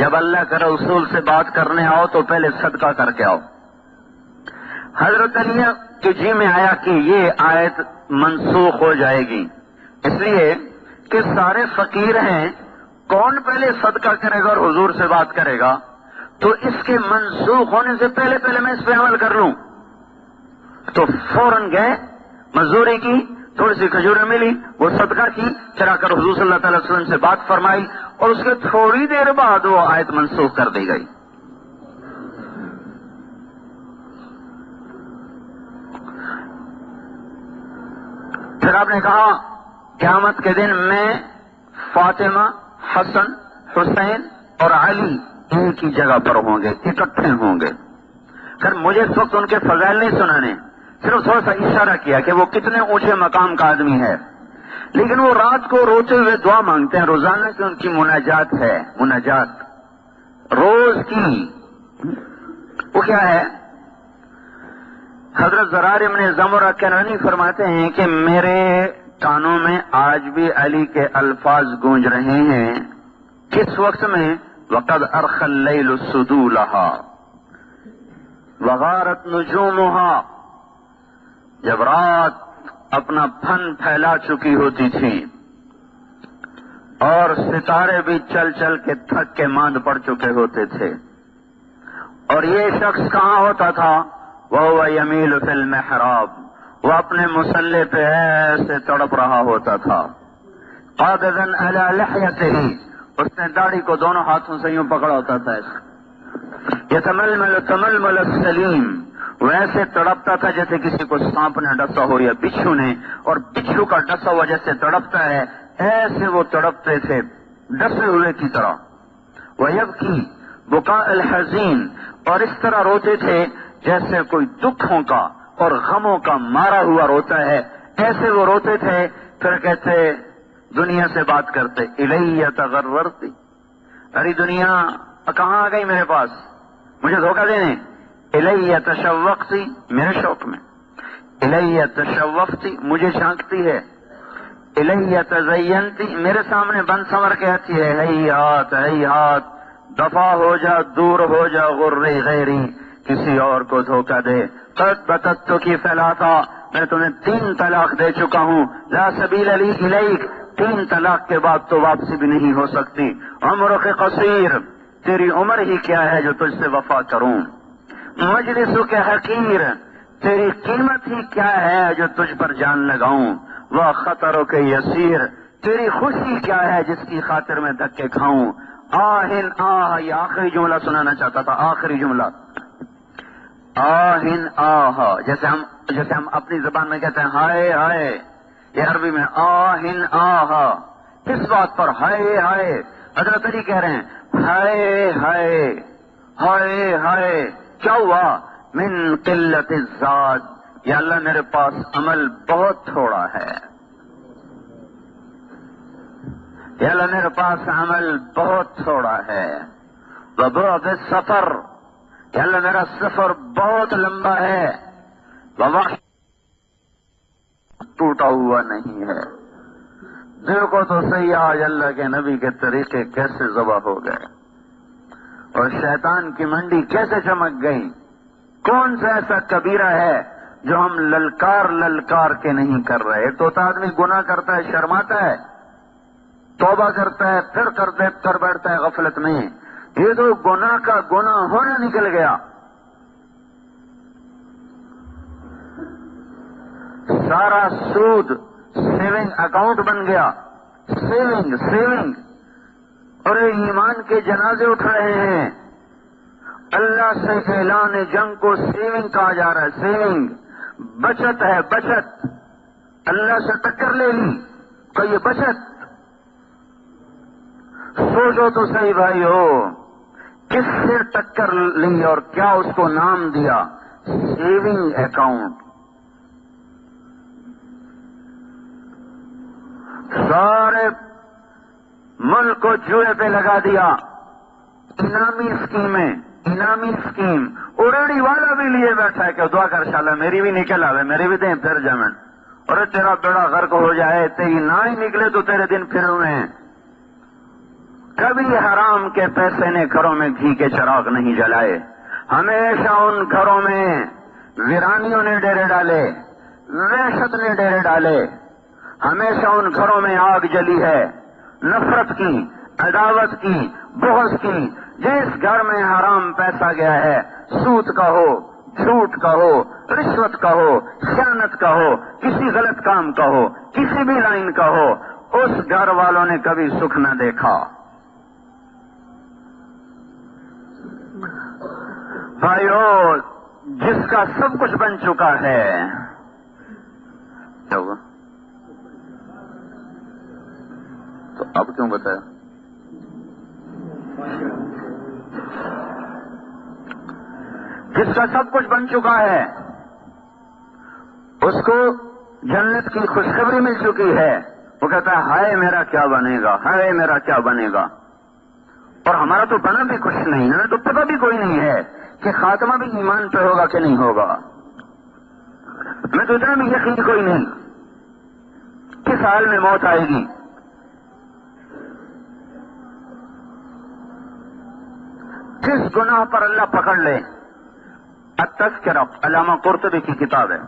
جب اللہ کے رسول سے بات کرنے آؤ تو پہلے صدقہ کر کے آؤ۔ حضرت علی کے جی میں آیا کہ یہ آیت منسوخ ہو جائے گی، اس لیے کہ سارے فقیر ہیں، کون پہلے صدقہ کرے گا اور حضور سے بات کرے گا، تو اس کے منسوخ ہونے سے پہلے میں اس پہ عمل کر لوں۔ تو فوراً گئے، مزدوری کی، تھوڑی سی کھجوریں ملی، وہ صدقہ کی، چلا کر حضور صلی اللہ تعالی وسلم سے بات فرمائی، اور اس کے تھوڑی دیر بعد وہ آیت منسوخ کر دی گئی۔ پھر آپ نے کہا قیامت کے دن میں فاطمہ، حسن، حسین اور علی ایک ہی جگہ پر ہوں گے، اکٹھے ہوں گے۔ پھر مجھے اس وقت ان کے فضائل نہیں سنانے، صرف تھوڑا سا اشارہ کیا کہ وہ کتنے اونچے مقام کا آدمی ہے، لیکن وہ رات کو روتے ہوئے دعا مانگتے ہیں، روزانہ کی ان کی مناجات ہے، مناجات روز کی۔ وہ کیا ہے؟ حضرت زرار ابن زمرہ کنانی فرماتے ہیں کہ میرے کانوں میں آج بھی علی کے الفاظ گونج رہے ہیں، کس وقت میں؟ وقد ارخى الليل سدولها وغارت نجومها، جب رات اپنا پھن پھیلا چکی ہوتی تھی اور ستارے بھی چل چل کے تھک کے ماند پڑ چکے ہوتے تھے، اور یہ شخص کہاں ہوتا تھا؟ وَهُوَ يَمِيلُ فِي الْمِحْرَابِ، وہ اپنے مصلے پہ ایسے تڑپ رہا ہوتا تھا، قابضاً علی لحیتہ، اس نے داڑھی کو دونوں ہاتھوں سے یوں پکڑا ہوتا تھا، یتململ تململ السلیم، ویسے تڑپتا تھا جیسے کسی کو سانپ نے ڈسا ہو یا بچھو نے، اور بچھو کا ڈسا ہوا جیسے تڑپتا ہے ایسے وہ تڑپتے تھے ڈسے ہوئے کی طرح۔ وَيَبْكِي بُكَاءَ الْحَزِينَ، اور اس طرح روتے تھے جیسے کوئی دکھوں کا اور غموں کا مارا ہوا روتا ہے، ایسے وہ روتے تھے۔ پھر کہتے، دنیا سے بات کرتے، الیہ تغررتی، ارے دنیا کہاں آ گئی میرے پاس مجھے دھوکہ دینے، الیہ تشوقتی، میرے شوق میں، الیہ تشوفتی، مجھے جھانکتی ہے، الیہ تزینتی، میرے سامنے بن سنور کے آتی ہے، ہیہات ہیہات، دفع ہو جا، دور ہو جا، غری غیری، کسی اور کو دھوکہ دے، قد بتت کی فلاتا، میں تمہیں 3 طلاق دے چکا ہوں، لا سبیل لی الیک، 3 طلاق کے بعد تو واپسی بھی نہیں ہو سکتی. عمرک قصیر، تیری عمر ہی کیا ہے جو تجھ سے وفا کروں. مجلسک حقیر، تیری قیمت ہی کیا ہے جو تجھ پر جان لگاؤں. وخطرک یسیر، تیری خوشی کیا ہے جس کی خاطر میں دھکے کھاؤں. آہن آہ، یہ آخری جملہ سنانا چاہتا تھا، آخری جملہ. آہن آہ، جیسے ہم اپنی زبان میں کہتے ہیں ہائے ہائے، یہ عربی میں آہن آہ. کس بات پر؟ ہائے ہائے. حضرت علی کہہ رہے ہیں ہائے ہائے ہائے ہائے. کیا ہوا؟ من قلت الزاد، یا اللہ میرے پاس عمل بہت تھوڑا ہے. یا اللہ میرے پاس عمل بہت تھوڑا ہے. وبعد السفر، یا اللہ میرا سفر بہت لمبا ہے. ووحش، ٹوٹا ہوا نہیں ہے. دیکھو تو صحیح آج اللہ کے نبی کے طریقے کیسے ذبح ہو گئے اور شیطان کی منڈی کیسے چمک گئی. کون سا ایسا کبیرہ ہے جو ہم للکار للکار کے نہیں کر رہے؟ تو آدمی گناہ کرتا ہے، شرماتا ہے، توبہ کرتا ہے، پھر کر بیٹھتا ہے غفلت میں. یہ تو گناہ کا گناہ ہونا نکل گیا. سارا سود سیونگ اکاؤنٹ بن گیا. سیونگ اور ایمان کے جنازے اٹھ رہے ہیں. اللہ سے اعلان جنگ کو سیونگ کہا جا رہا ہے. سیونگ بچت ہے، بچت. اللہ سے ٹکر لے لی تو یہ بچت. سوچو تو صحیح بھائی ہو، کس سے ٹکر لی اور کیا اس کو نام دیا؟ Saving account. سارے ملک کو جوئے پہ لگا دیا. انعامی اسکیم. اڑیڑی والا بھی لیے بیٹھا ہے کہ دعا کر شالا میری بھی نکل آوے، میری بھی دیں پھر جمن، اور تیرا بیڑا غرق ہو جائے، تیری نہ ہی نکلے تو تیرے دن پھر ہوئے. کبھی حرام کے پیسے نے گھروں میں گھی کے چراغ نہیں جلائے. ہمیشہ ان گھروں میں ویرانیوں نے ڈیرے ڈالے، وحشت نے ڈیرے ڈالے. ہمیشہ ان گھروں میں آگ جلی ہے، نفرت کی، عداوت کی، بغض کی. جس گھر میں حرام پیسہ گیا ہے، سود کا ہو، جھوٹ کا ہو، رشوت کا ہو، خیانت کا ہو، کسی غلط کام کا ہو، کسی بھی لائن کا ہو، اس گھر والوں نے کبھی سکھ نہ دیکھا. بھائیو، جس کا سب کچھ بن چکا ہے، کیا ہوا تو اب کیوں بتایا؟ جس کا سب کچھ بن چکا ہے اس کو جنت کی خوشخبری مل چکی ہے. وہ کہتا ہے ہائے میرا کیا بنے گا، ہائے میرا کیا بنے گا. اور ہمارا تو بنا بھی کچھ نہیں، ہمیں تو پتہ بھی کوئی نہیں ہے کہ خاتمہ بھی ایمان پہ ہوگا کہ نہیں ہوگا. ہمیں تو اتنا بھی یقین کوئی نہیں کس حال میں موت آئے گی. جس گناہ پر اللہ پکڑ لے. التذکرہ، علامہ قرطبی کی کتاب ہے.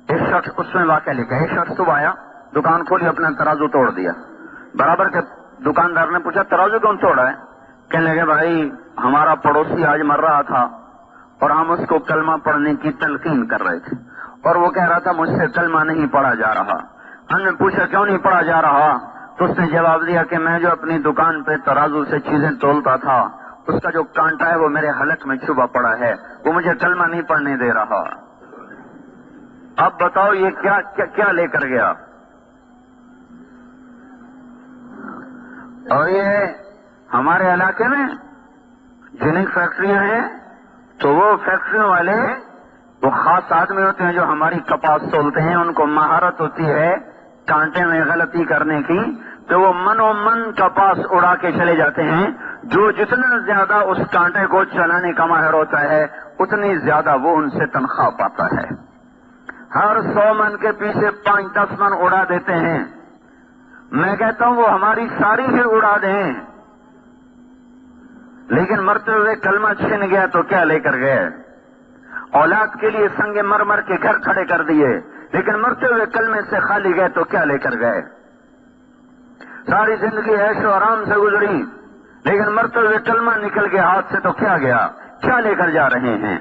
ایک شخص، اس میں واقعہ لکھا ہے، ایک شخص تو آیا، دکان کھولی، اپنا ترازو توڑ دیا. برابر کے دکاندار نے پوچھا ترازو کون توڑا ہے؟ کہنے لگے بھائی ہمارا پڑوسی آج مر رہا تھا اور ہم اس کو کلمہ پڑھنے کی تلقین کر رہے تھے، اور وہ کہہ رہا تھا مجھ سے کلمہ نہیں پڑھا جا رہا. ہم نے پوچھا کیوں نہیں پڑھا جا رہا؟ تو اس نے جواب دیا کہ میں جو اپنی دکان پہ ترازو سے چیزیں تولتا تھا، اس کا جو کانٹا ہے وہ میرے حلق میں چھپا پڑا ہے، وہ مجھے کلمہ نہیں پڑھنے دے رہا. اب بتاؤ یہ کیا لے کر گیا؟ اور یہ ہمارے علاقے میں جن فیکٹریاں ہیں تو وہ فیکٹریوں والے وہ خاص آدمی ہوتے ہیں جو ہماری کپاس تولتے ہیں. ان کو مہارت ہوتی ہے کانٹے میں غلطی کرنے کی، تو وہ من و من کپاس اڑا کے چلے جاتے ہیں. جو جتنا زیادہ اس کانٹے کو چلانے کا ماہر ہوتا ہے اتنی زیادہ وہ ان سے تنخواہ پاتا ہے. ہر 100 من کے پیچھے 5-10 من اڑا دیتے ہیں. میں کہتا ہوں وہ ہماری ساری ہی اڑا دیں، لیکن مرتے ہوئے کلمہ چھن گیا تو کیا لے کر گئے؟ اولاد کے لیے سنگ مرمر کے گھر کھڑے کر دیے، لیکن مرتے ہوئے کلمے سے خالی گئے تو کیا لے کر گئے؟ ساری زندگی عیش و آرام سے گزری، لیکن مرتے ہوئے کلمہ نکل کے ہاتھ سے تو کیا گیا، کیا لے کر جا رہے ہیں؟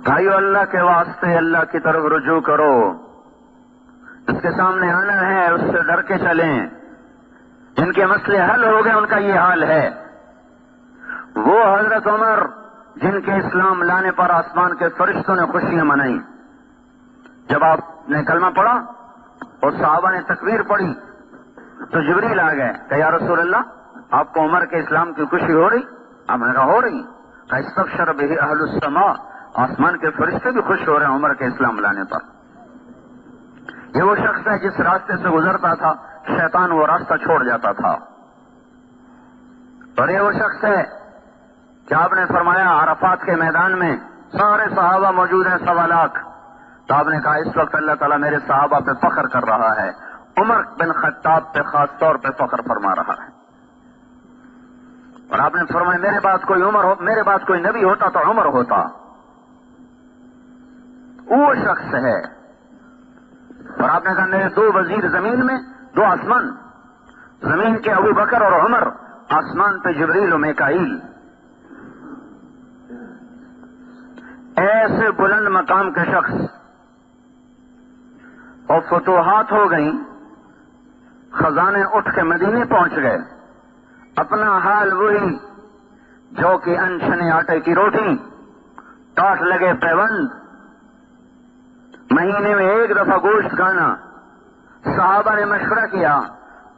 بھائیو، اللہ کے واسطے اللہ کی طرف رجوع کرو، اس کے سامنے آنا ہے، اس سے ڈر کے چلیں۔ جن کے مسئلے حل ہو گئے ان کا یہ حال ہے۔ وہ حضرت عمر جن کے اسلام لانے پر آسمان کے فرشتوں نے خوشیاں منائی، جب آپ نے کلمہ پڑھا اور صحابہ نے تکبیر پڑھی تو جبریل آ گئے کہ یا رسول اللہ، آپ کو عمر کے اسلام کی خوشی ہو رہی؟ آپ نے کہا ہو رہی۔ کہ استبشر بہ اہل السماء، آسمان کے فرشتے بھی خوش ہو رہے ہیں عمر کے اسلام لانے پر۔ یہ وہ شخص ہے جس راستے سے گزرتا تھا شیطان وہ راستہ چھوڑ جاتا تھا، اور یہ وہ شخص ہے کہ آپ نے فرمایا عرفات کے میدان میں سارے صحابہ موجود ہیں 1.25 لاکھ، تو آپ نے کہا اس وقت اللہ تعالیٰ میرے صحابہ پہ فخر کر رہا ہے، عمر بن خطاب پہ خاص طور پہ فخر فرما رہا ہے۔ اور آپ نے فرمایا میرے بعد کوئی نبی ہوتا تو عمر ہوتا۔ وہ شخص ہے۔ اور آپ نے کہا میرے 2 وزیر زمین میں، 2 آسمان، زمین کے ابو بکر اور عمر، آسمان پہ جبریل و میکائیل۔ ایسے بلند مقام کے شخص، اور فتوحات ہو گئیں، خزانے اٹھ کے مدینے پہنچ گئے، اپنا حال وہی جو کہ انچھنے آٹے کی روٹی، ٹاٹ لگے پیوند، مہینے میں 1 دفعہ گوشت کھانا۔ صحابہ نے مشورہ کیا،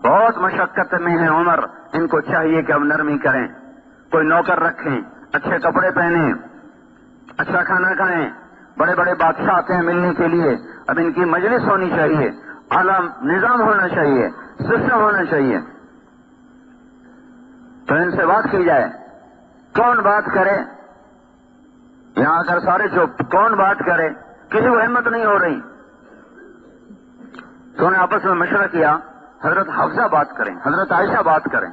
بہت مشقت میں ہے عمر، ان کو چاہیے کہ اب نرمی کریں، کوئی نوکر رکھیں، اچھے کپڑے پہنیں، اچھا کھانا کھائیں، بڑے بڑے بادشاہ آتے ہیں ملنے کے لیے، اب ان کی مجلس ہونی چاہیے، اعلیٰ نظام ہونا چاہیے، سسٹم ہونا چاہیے، تو ان سے بات کی جائے۔ کون بات کرے؟ یہاں اگر سارے چپ، کون بات کرے؟ کسی کو ہمت نہیں ہو رہی، تو انہیں آپس میں مشورہ کیا حضرت حفصہ بات کریں، حضرت عائشہ بات کریں،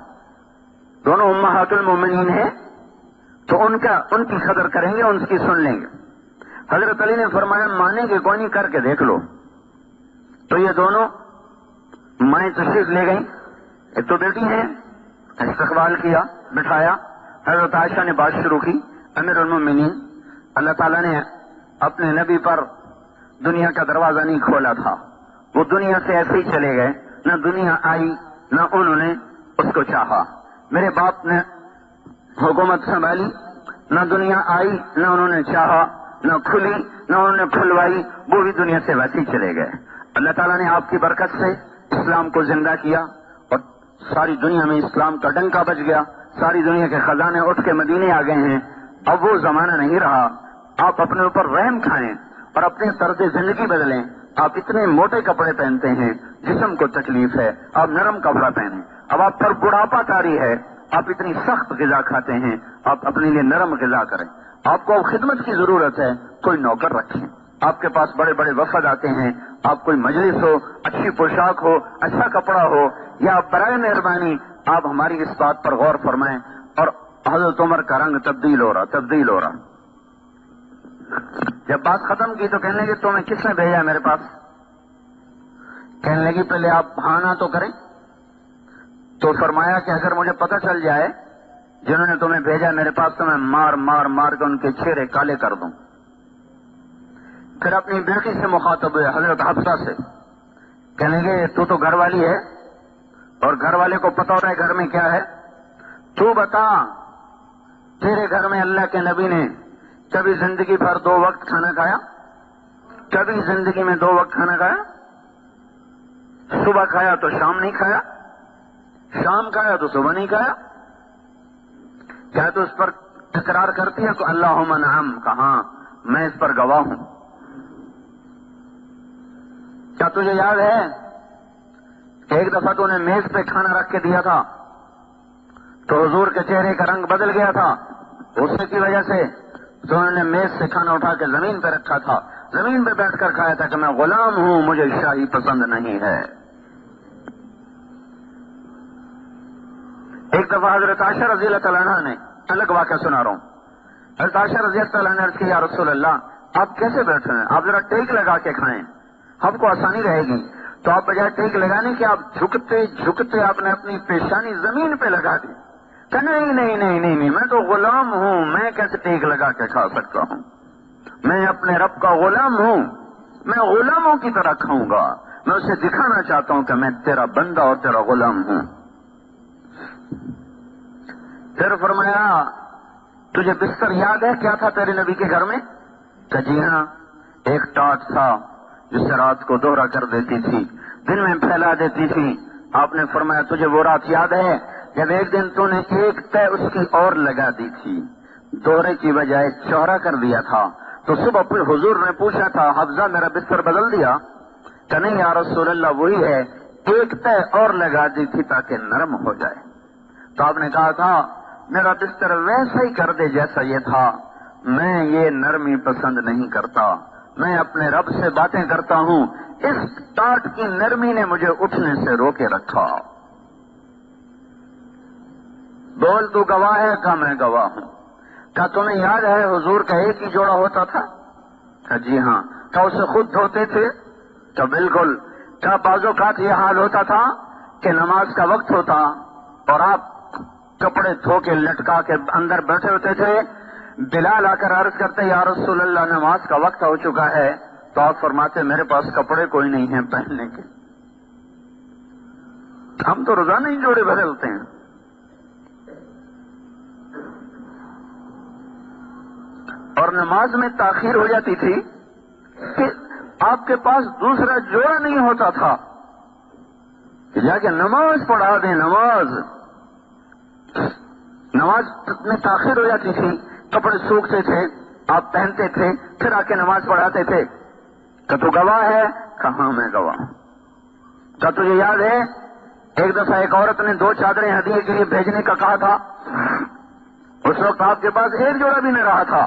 دونوں امہات المومنین ہیں، تو ان کی قدر کریں گے، ان کی سن لیں گے۔ حضرت علی نے فرمایا مانیں گے کوئی نہیں، کر کے دیکھ لو۔ تو یہ دونوں مائیں تشریف لے گئیں، ایک تو بیٹی ہیں، استقبال کیا، بٹھایا، حضرت عائشہ نے بات شروع کی، امیر المومنین، اللہ تعالیٰ نے اپنے نبی پر دنیا کا دروازہ نہیں کھولا تھا، وہ دنیا سے ایسے ہی چلے گئے، نہ دنیا آئی نہ انہوں نے اس کو چاہا۔ میرے باپ نے حکومت سنبھالی، نہ دنیا آئی نہ انہوں نے چاہا، نہ کھلی نہ انہوں نے کھلوائی، وہ بھی دنیا سے ویسے ہی چلے گئے۔ اللہ تعالیٰ نے آپ کی برکت سے اسلام کو زندہ کیا، اور ساری دنیا میں اسلام کا ڈنکا بج گیا، ساری دنیا کے خزانے اٹھ کے مدینے آ گئے ہیں۔ اب وہ زمانہ نہیں رہا، آپ اپنے اوپر رحم کھائیں اور اپنے طرز زندگی بدلیں۔ آپ اتنے موٹے کپڑے پہنتے ہیں، جسم کو تکلیف ہے، آپ نرم کپڑا پہنیں۔ اب آپ پر بڑھاپا طاری ہے، آپ اتنی سخت غذا کھاتے ہیں، آپ اپنے لیے نرم غذا کریں۔ آپ کو خدمت کی ضرورت ہے، کوئی نوکر رکھیں۔ آپ کے پاس بڑے بڑے وفد آتے ہیں، آپ کوئی مجلس ہو، اچھی پوشاک ہو، اچھا کپڑا ہو، یا برائے مہربانی آپ ہماری اس بات پر غور فرمائیں۔ اور حضرت عمر کا رنگ تبدیل ہو رہا۔ جب بات ختم کی تو کہنے لگے تمہیں کس نے بھیجا میرے پاس؟ کہنے لگی پہلے آپ ہانا تو کریں۔ تو فرمایا کہ اگر مجھے پتہ چل جائے جنہوں نے تمہیں بھیجا میرے پاس تو میں مار کے ان کے چہرے کالے کر دوں۔ پھر اپنی بیٹی سے مخاطب ہوئے، حضرت حفصہ سے، کہنے لگے تو گھر والی ہے اور گھر والے کو پتہ ہوتا ہے گھر میں کیا ہے، تو بتا تیرے گھر میں اللہ کے نبی نے کبھی زندگی بھر 2 وقت کھانا کھایا؟ کبھی زندگی میں 2 وقت کھانا کھایا؟ صبح کھایا تو شام نہیں کھایا، شام کھایا تو صبح نہیں کھایا؟ کیا تو اس پر اقرار کرتی ہے تو اللہم نعم، کہاں میں اس پر گواہ ہوں۔ کیا تجھے یاد ہے کہ ایک دفعہ تو نے میز پہ کھانا رکھ کے دیا تھا تو حضور کے چہرے کا رنگ بدل گیا تھا، غصے کی وجہ سے تو انہوں نے میز سے کھانا اٹھا کے زمین پہ رکھا تھا، زمین پہ بیٹھ کر کھایا تھا کہ میں غلام ہوں، مجھے شاہی پسند نہیں ہے۔ ایک دفعہ حضرت عائشہ رضی اللہ تعالیٰ عنہ نے، الگ واقعہ سنا رہا ہوں، حضرت عائشہ رضی اللہ تعالیٰ عنہ نے عرض کی یا رسول اللہ آپ کیسے بیٹھے ہیں، آپ ذرا ٹیک لگا کے کھائیں، ہم کو آسانی رہے گی۔ تو آپ بجائے ٹیک لگانے کہ آپ جھکتے جھکتے آپ نے اپنی پیشانی زمین پہ لگا دی کہ نہیں نہیں نہیں نہیں نہیں، میں تو غلام ہوں، میں کیسے ٹیک لگا کے کھا سکتا ہوں؟ میں اپنے رب کا غلام ہوں، میں غلاموں کی طرح کھاؤں گا، میں اسے دکھانا چاہتا ہوں کہ میں تیرا بندہ اور تیرا غلام ہوں۔ پھر فرمایا تجھے بستر یاد ہے کیا تھا تیرے نبی کے گھر میں؟ کہ جی ہاں، ایک ٹاٹ تھا جس سے رات کو دوہرا کر دیتی تھی، دن میں پھیلا دیتی تھی۔ آپ نے فرمایا تجھے وہ رات یاد ہے جب ایک دن تو نے ایک تہ اس کی اور لگا دی تھی، دوہرے کی بجائے چوڑا کر دیا تھا، تو صبح پھر حضور نے پوچھا تھا حفظہ میرا بستر بدل دیا؟ کہ نہیں یا رسول اللہ وہی ہے، ایک تہ اور لگا دی تھی تاکہ نرم ہو جائے۔ تو آپ نے کہا تھا میرا بستر ویسا ہی کر دے جیسا یہ تھا، میں یہ نرمی پسند نہیں کرتا، میں اپنے رب سے باتیں کرتا ہوں، اس ٹاٹ کی نرمی نے مجھے اٹھنے سے روکے رکھا۔ بول تو گواہ ہے؟ کہ میں گواہ ہوں۔ کیا تمہیں یاد ہے حضور کا ایک ہی جوڑا ہوتا تھا؟ کہ جی ہاں۔ کیا اسے خود دھوتے تھے؟ کہ بالکل۔ کیا بعض اوقات یہ حال ہوتا تھا کہ نماز کا وقت ہوتا اور آپ کپڑے دھو کے لٹکا کے اندر بیٹھے ہوتے تھے، بلال آ کر عرض کرتے یا رسول اللہ نماز کا وقت ہو چکا ہے، تو آپ فرماتے میرے پاس کپڑے کوئی نہیں ہیں پہننے کے، ہم تو روزانہ ہی جوڑے بدلتے ہیں۔ اور نماز میں تاخیر ہو جاتی تھی کہ آپ کے پاس دوسرا جوڑا نہیں ہوتا تھا کہ جا کے نماز پڑھا دیں۔ نماز میں تاخیر ہو جاتی تھی، کپڑے سوکھتے تھے، آپ پہنتے تھے، پھر آ کے نماز پڑھاتے تھے۔ کہ تو گواہ ہے؟ کہاں میں گواہ ہوں۔ کیا تجھے یاد ہے ایک دفعہ ایک عورت نے 2 چادریں ہدیے کے لیے بھیجنے کا کہا تھا، اس وقت آپ کے پاس ایک جوڑا بھی نہیں رہا تھا،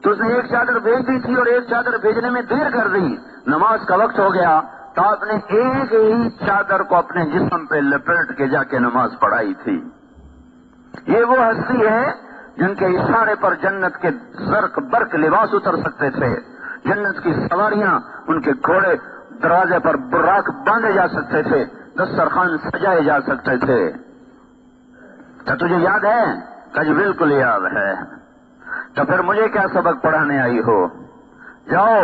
تو اس نے ایک چادر بھیج دی تھی اور ایک چادر بھیجنے میں دیر کر دی، نماز کا وقت ہو گیا تو آپ نے ایک ہی چادر کو اپنے جسم پہ لپیٹ کے جا کے نماز پڑھائی تھی۔ یہ وہ ہستی ہے جن کے اشارے پر جنت کے زرق برق لباس اتر سکتے تھے، جنت کی سواریاں ان کے گھوڑے دروازے پر براق باندھے جا سکتے تھے، دسترخوان سجائے جا سکتے تھے۔ کیا تجھے یاد ہے؟ کہ جی بالکل یاد ہے۔ تو پھر مجھے کیا سبق پڑھانے آئی ہو؟ جاؤ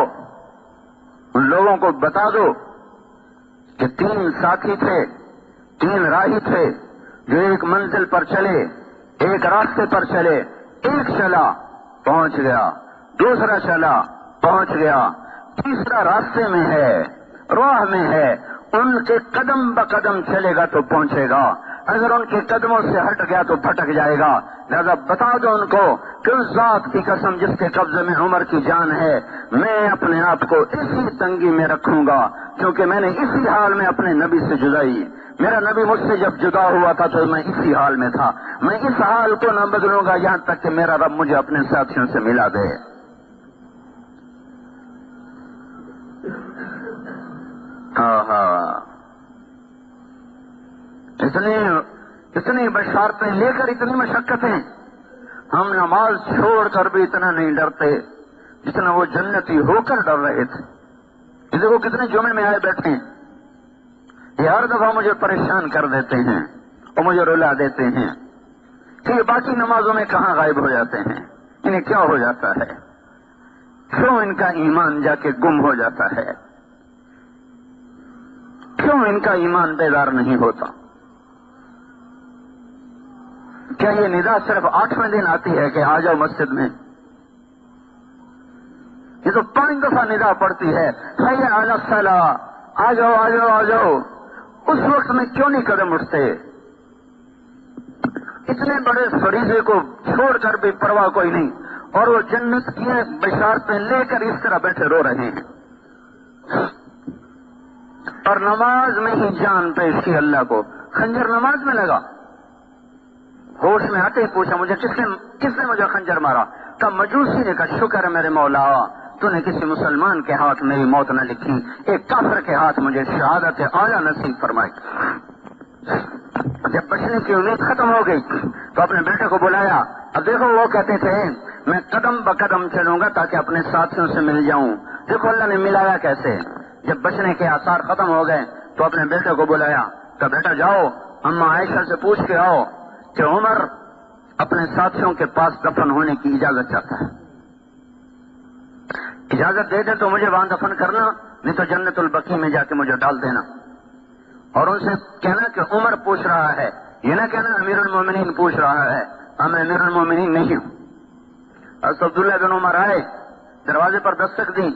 ان لوگوں کو بتا دو کہ 3 ساتھی تھے، 3 راہی تھے جو ایک منزل پر چلے، ایک راستے پر چلے، ایک چلا پہنچ گیا، دوسرا چلا پہنچ گیا، تیسرا راستے میں ہے، راہ میں ہے، ان کے قدم بقدم چلے گا تو پہنچے گا، اگر ان کے قدموں سے ہٹ گیا تو بھٹک جائے گا۔ لہذا بتا دو ان کو کہ اس ذات کی قسم جس کے قبضے میں عمر کی جان ہے، میں اپنے آپ کو اسی تنگی میں رکھوں گا، کیونکہ میں نے اسی حال میں اپنے نبی سے جدائی، میرا نبی مجھ سے جب جدا ہوا تھا تو میں اسی حال میں تھا، میں اس حال کو نہ بدلوں گا یہاں تک کہ میرا رب مجھے اپنے ساتھیوں سے ملا دے۔ اتنی بشارتیں لے کر اتنی مشقتیں، ہم نماز چھوڑ کر بھی اتنا نہیں ڈرتے جتنا وہ جنتی ہو کر ڈر رہے تھے۔ یہ دیکھو کتنے جمعے میں آئے بیٹھے ہیں، یہ ہر دفعہ مجھے پریشان کر دیتے ہیں اور مجھے رلا دیتے ہیں کہ یہ باقی نمازوں میں کہاں غائب ہو جاتے ہیں، انہیں کیا ہو جاتا ہے، کیوں ان کا ایمان جا کے گم ہو جاتا ہے، کیوں ان کا ایمان بیدار نہیں ہوتا؟ کیا یہ ندا صرف 8ویں دن آتی ہے کہ آ جاؤ مسجد میں؟ یہ تو 5 دفعہ ندا پڑتی ہے، حی علی الصلاۃ، آ جاؤ آ جاؤ آ جاؤ، اس وقت میں کیوں نہیں قدم اٹھتے؟ اتنے بڑے فریضے کو چھوڑ کر بھی پرواہ کوئی نہیں، اور وہ جنت کی بشارتیں لے کر اس طرح بیٹھے رو رہے ہیں، اور نماز میں ہی جان پیش کی اللہ کو۔ خنجر نماز میں لگا، ہوش میں آتے ہی پوچھا مجھے کس نے مجھے خنجر مارا؟ کہا مجوسی نے۔ کہا شکر ہے میرے مولا تو نے کسی مسلمان کے ہاتھ میری موت نہ لکھی، ایک کافر کے ہاتھ مجھے شہادت اعلیٰ نصیب فرمائی۔ جب بچنے کی امید ختم ہو گئی تو اپنے بیٹے کو بلایا، اب دیکھو وہ کہتے تھے میں قدم بقدم چلوں گا تاکہ اپنے ساتھیوں سے مل جاؤں، دیکھو اللہ نے ملایا کیسے، جب بچنے کے آثار ختم ہو گئے تو اپنے بیٹے کو بلایا کہ بیٹا جاؤ اما عائشہ سے پوچھ کے آؤ کہ عمر اپنے ساتھیوں کے پاس دفن ہونے کی اجازت چاہتا ہے، اجازت دے دے تو مجھے وہاں دفن کرنا، نہیں تو جنت البقیع میں جا کے مجھے ڈال دینا۔ اور ان سے کہنا کہ عمر پوچھ رہا ہے، یہ نہ کہنا امیر المومنین پوچھ رہا ہے، میں امیر المومنین نہیں ہوں۔ حضرت عبداللہ بن عمر آئے، دروازے پر دستک دی،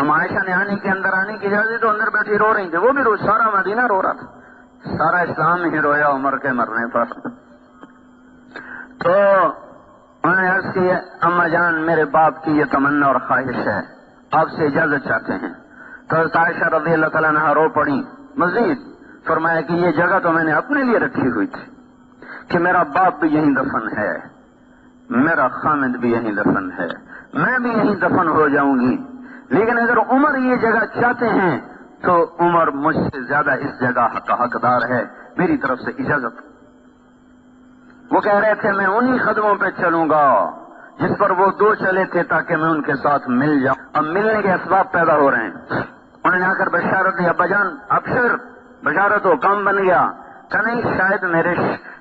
ہم عائشہ نے اندر آنے کی اجازت تو اندر بیٹھی رو رہی تھی، وہ بھی رو، سارا مدینہ رو رہا تھا، سارا اسلام ہی رویا عمر کے مرنے پر۔ تو انہوں نے عرض کی اما جان میرے باپ کی یہ تمنا اور خواہش ہے، آپ سے اجازت چاہتے ہیں۔ تو حضرت عائشہ رضی اللہ تعالیٰ عنہا رو پڑی، مزید فرمایا کہ یہ جگہ تو میں نے اپنے لیے رکھی ہوئی تھی کہ میرا باپ بھی یہیں دفن ہے، میرا خامد بھی یہیں دفن ہے، میں بھی یہیں دفن ہو جاؤں گی، لیکن اگر عمر یہ جگہ چاہتے ہیں تو عمر مجھ سے زیادہ اس جگہ کا حقدار ہے، میری طرف سے اجازت۔ وہ کہہ رہے تھے میں انہی قدموں پہ چلوں گا جس پر وہ دو چلے تھے تاکہ میں ان کے ساتھ مل جاؤں۔ اب ملنے کے اسباب پیدا ہو رہے ہیں۔ انہوں نے آ کر بشارت دی، ابا جان ابشر، بشارت ہو، کام بن گیا۔ کہ نہیں شاید میرے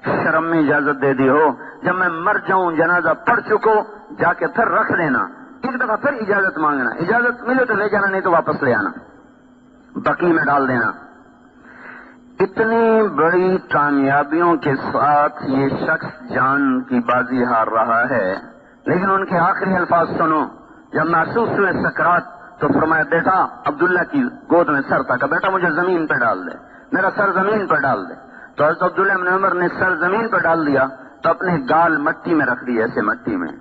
شرم میں اجازت دے دی ہو، جب میں مر جاؤں جنازہ پڑھ چکو جا کے پھر رکھ لینا، ایک دفعہ پھر اجازت مانگنا، اجازت ملے تو لے جانا، نہیں تو واپس لے آنا، بقیع میں ڈال دینا۔ اتنی بڑی کامیابیوں کے ساتھ یہ شخص جان کی بازی ہار رہا ہے، لیکن ان کے آخری الفاظ سنو، جب محسوس ہوئے سکرات تو فرمایا بیٹا، عبداللہ کی گود میں سر تھا، کہ بیٹا مجھے زمین پہ ڈال دے، میرا سر زمین پہ ڈال دے۔ تو حضرت عبداللہ بن عمر نے سر زمین پہ ڈال دیا تو اپنے گال مٹی میں رکھ دی، ایسے مٹی میں،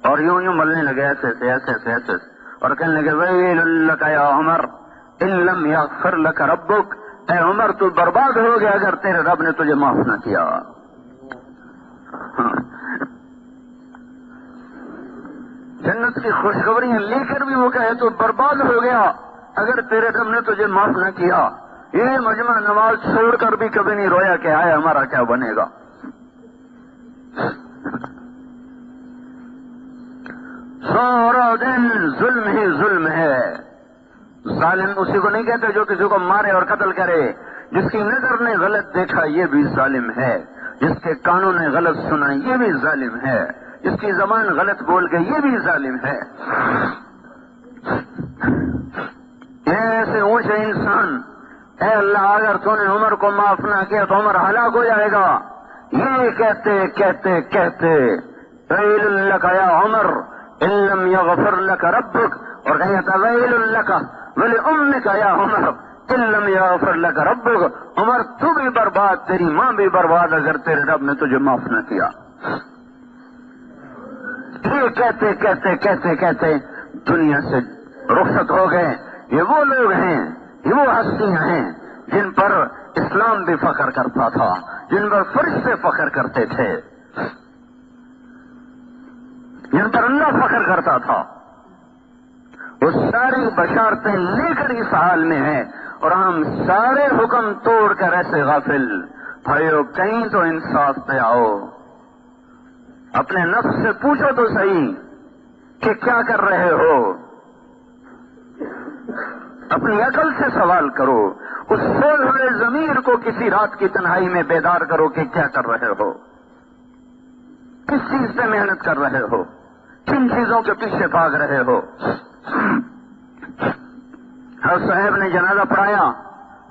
اور یوں یوں ملنے لگے ایسے ایسے ایسے ایسے ایسے، اور کہنے لگے ویل لک یا عمر ان لم یغفر لک ربک، اے عمر تو برباد ہو گیا اگر تیرے رب نے تجھے معاف نہ کیا۔ جنت کی خوشخبریاں لے کر بھی وہ کہے تو برباد ہو گیا اگر تیرے رب نے تجھے معاف نہ کیا۔ یہ مجمع نماز چھوڑ کر بھی کبھی نہیں رویا کہ آئے ہمارا کیا بنے گا۔ سارا دن ظلم ہی ظلم ہے۔ ظالم اسی کو نہیں کہتے جو کسی کو مارے اور قتل کرے، جس کی نظر نے غلط دیکھا یہ بھی ظالم ہے، جس کے کانوں نے غلط سنا یہ بھی ظالم ہے، جس کی زبان غلط بول گئی یہ بھی ظالم ہے۔ ایسے اونچے انسان، اے اللہ اگر تو نے عمر کو معاف نہ کیا تو عمر ہلاک ہو جائے گا، یہ کہتے کہتے کہتے ویل لک یا عمر ان لم یغفر لک ربک، اور کہیں تھا ویل لک ولامک یا عمر ان لم یغفر لک ربک، عمر تو بھی برباد، تیری ماں بھی برباد اگر تیرے رب نے تجھے معاف نہ کیا۔ یہ کہتے کہتے کہتے کہتے دنیا سے رخصت ہو گئے۔ یہ وہ لوگ ہیں، یہ وہ ہستیاں ہیں جن پر اسلام بھی فخر کرتا تھا، جن پر فرشتے فخر کرتے تھے، جن پر اللہ فخر کرتا تھا۔ وہ ساری بشارتیں لے کر اس حال میں ہیں اور ہم سارے حکم توڑ کر ایسے غافل۔ بھائیو کہیں تو انصاف پہ آؤ، اپنے نفس سے پوچھو تو صحیح کہ کیا کر رہے ہو، اپنی عقل سے سوال کرو، اس سوئے ہوئے ضمیر کو کسی رات کی تنہائی میں بیدار کرو کہ کیا کر رہے ہو، کس چیز پہ محنت کر رہے ہو، کن چیزوں کے پیچھے بھاگ رہے ہو۔ حضرت صاحب نے جنازہ پڑھایا،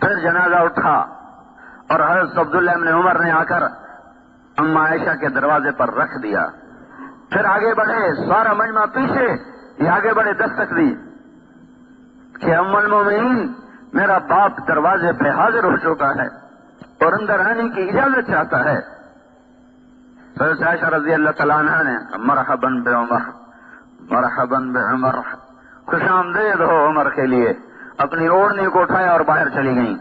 پھر جنازہ اٹھا اور حضرت عبداللہ بن عمر نے آ کر اما عائشہ کے دروازے پر رکھ دیا۔ پھر آگے بڑھے، سارا مجمع پیچھے، یہ آگے بڑھے، دستک دی کہ ام المومنین میرا باپ دروازے پہ حاضر ہو چکا ہے اور اندر آنے کی اجازت چاہتا ہے۔ حضرت عائشہ رضی اللہ تعالیٰ عنہ نے مرحباً بعمر، مرحباً بعمر، خوش آمدید ہو عمر کے لیے، اپنی اوڑھنی کو اٹھایا اور باہر چلی گئیں،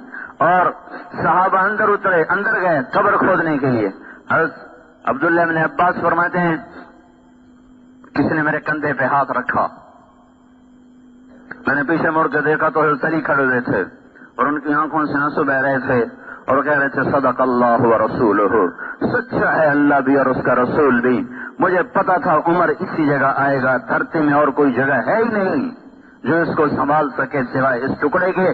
اور صحابہ اندر اترے، اندر گئے قبر کھودنے کے لیے۔ حضرت عبداللہ بن عباس فرماتے ہیں کسی نے میرے کندھے پہ ہاتھ رکھا، میں نے پیچھے مڑ کے دیکھا تو حضرت علی کھڑے ہوئے تھے اور ان کی آنکھوں سے آنسو بہ رہے تھے اور کہہ رہے تھے صدق اللہ ورسولہ، سچا ہے اللہ بھی اور اس کا رسول بھی۔ مجھے پتا تھا عمر اسی جگہ آئے گا، دھرتی میں اور کوئی جگہ ہے ہی نہیں جو اس کو سنبھال سکے سوائے اس ٹکڑے کے.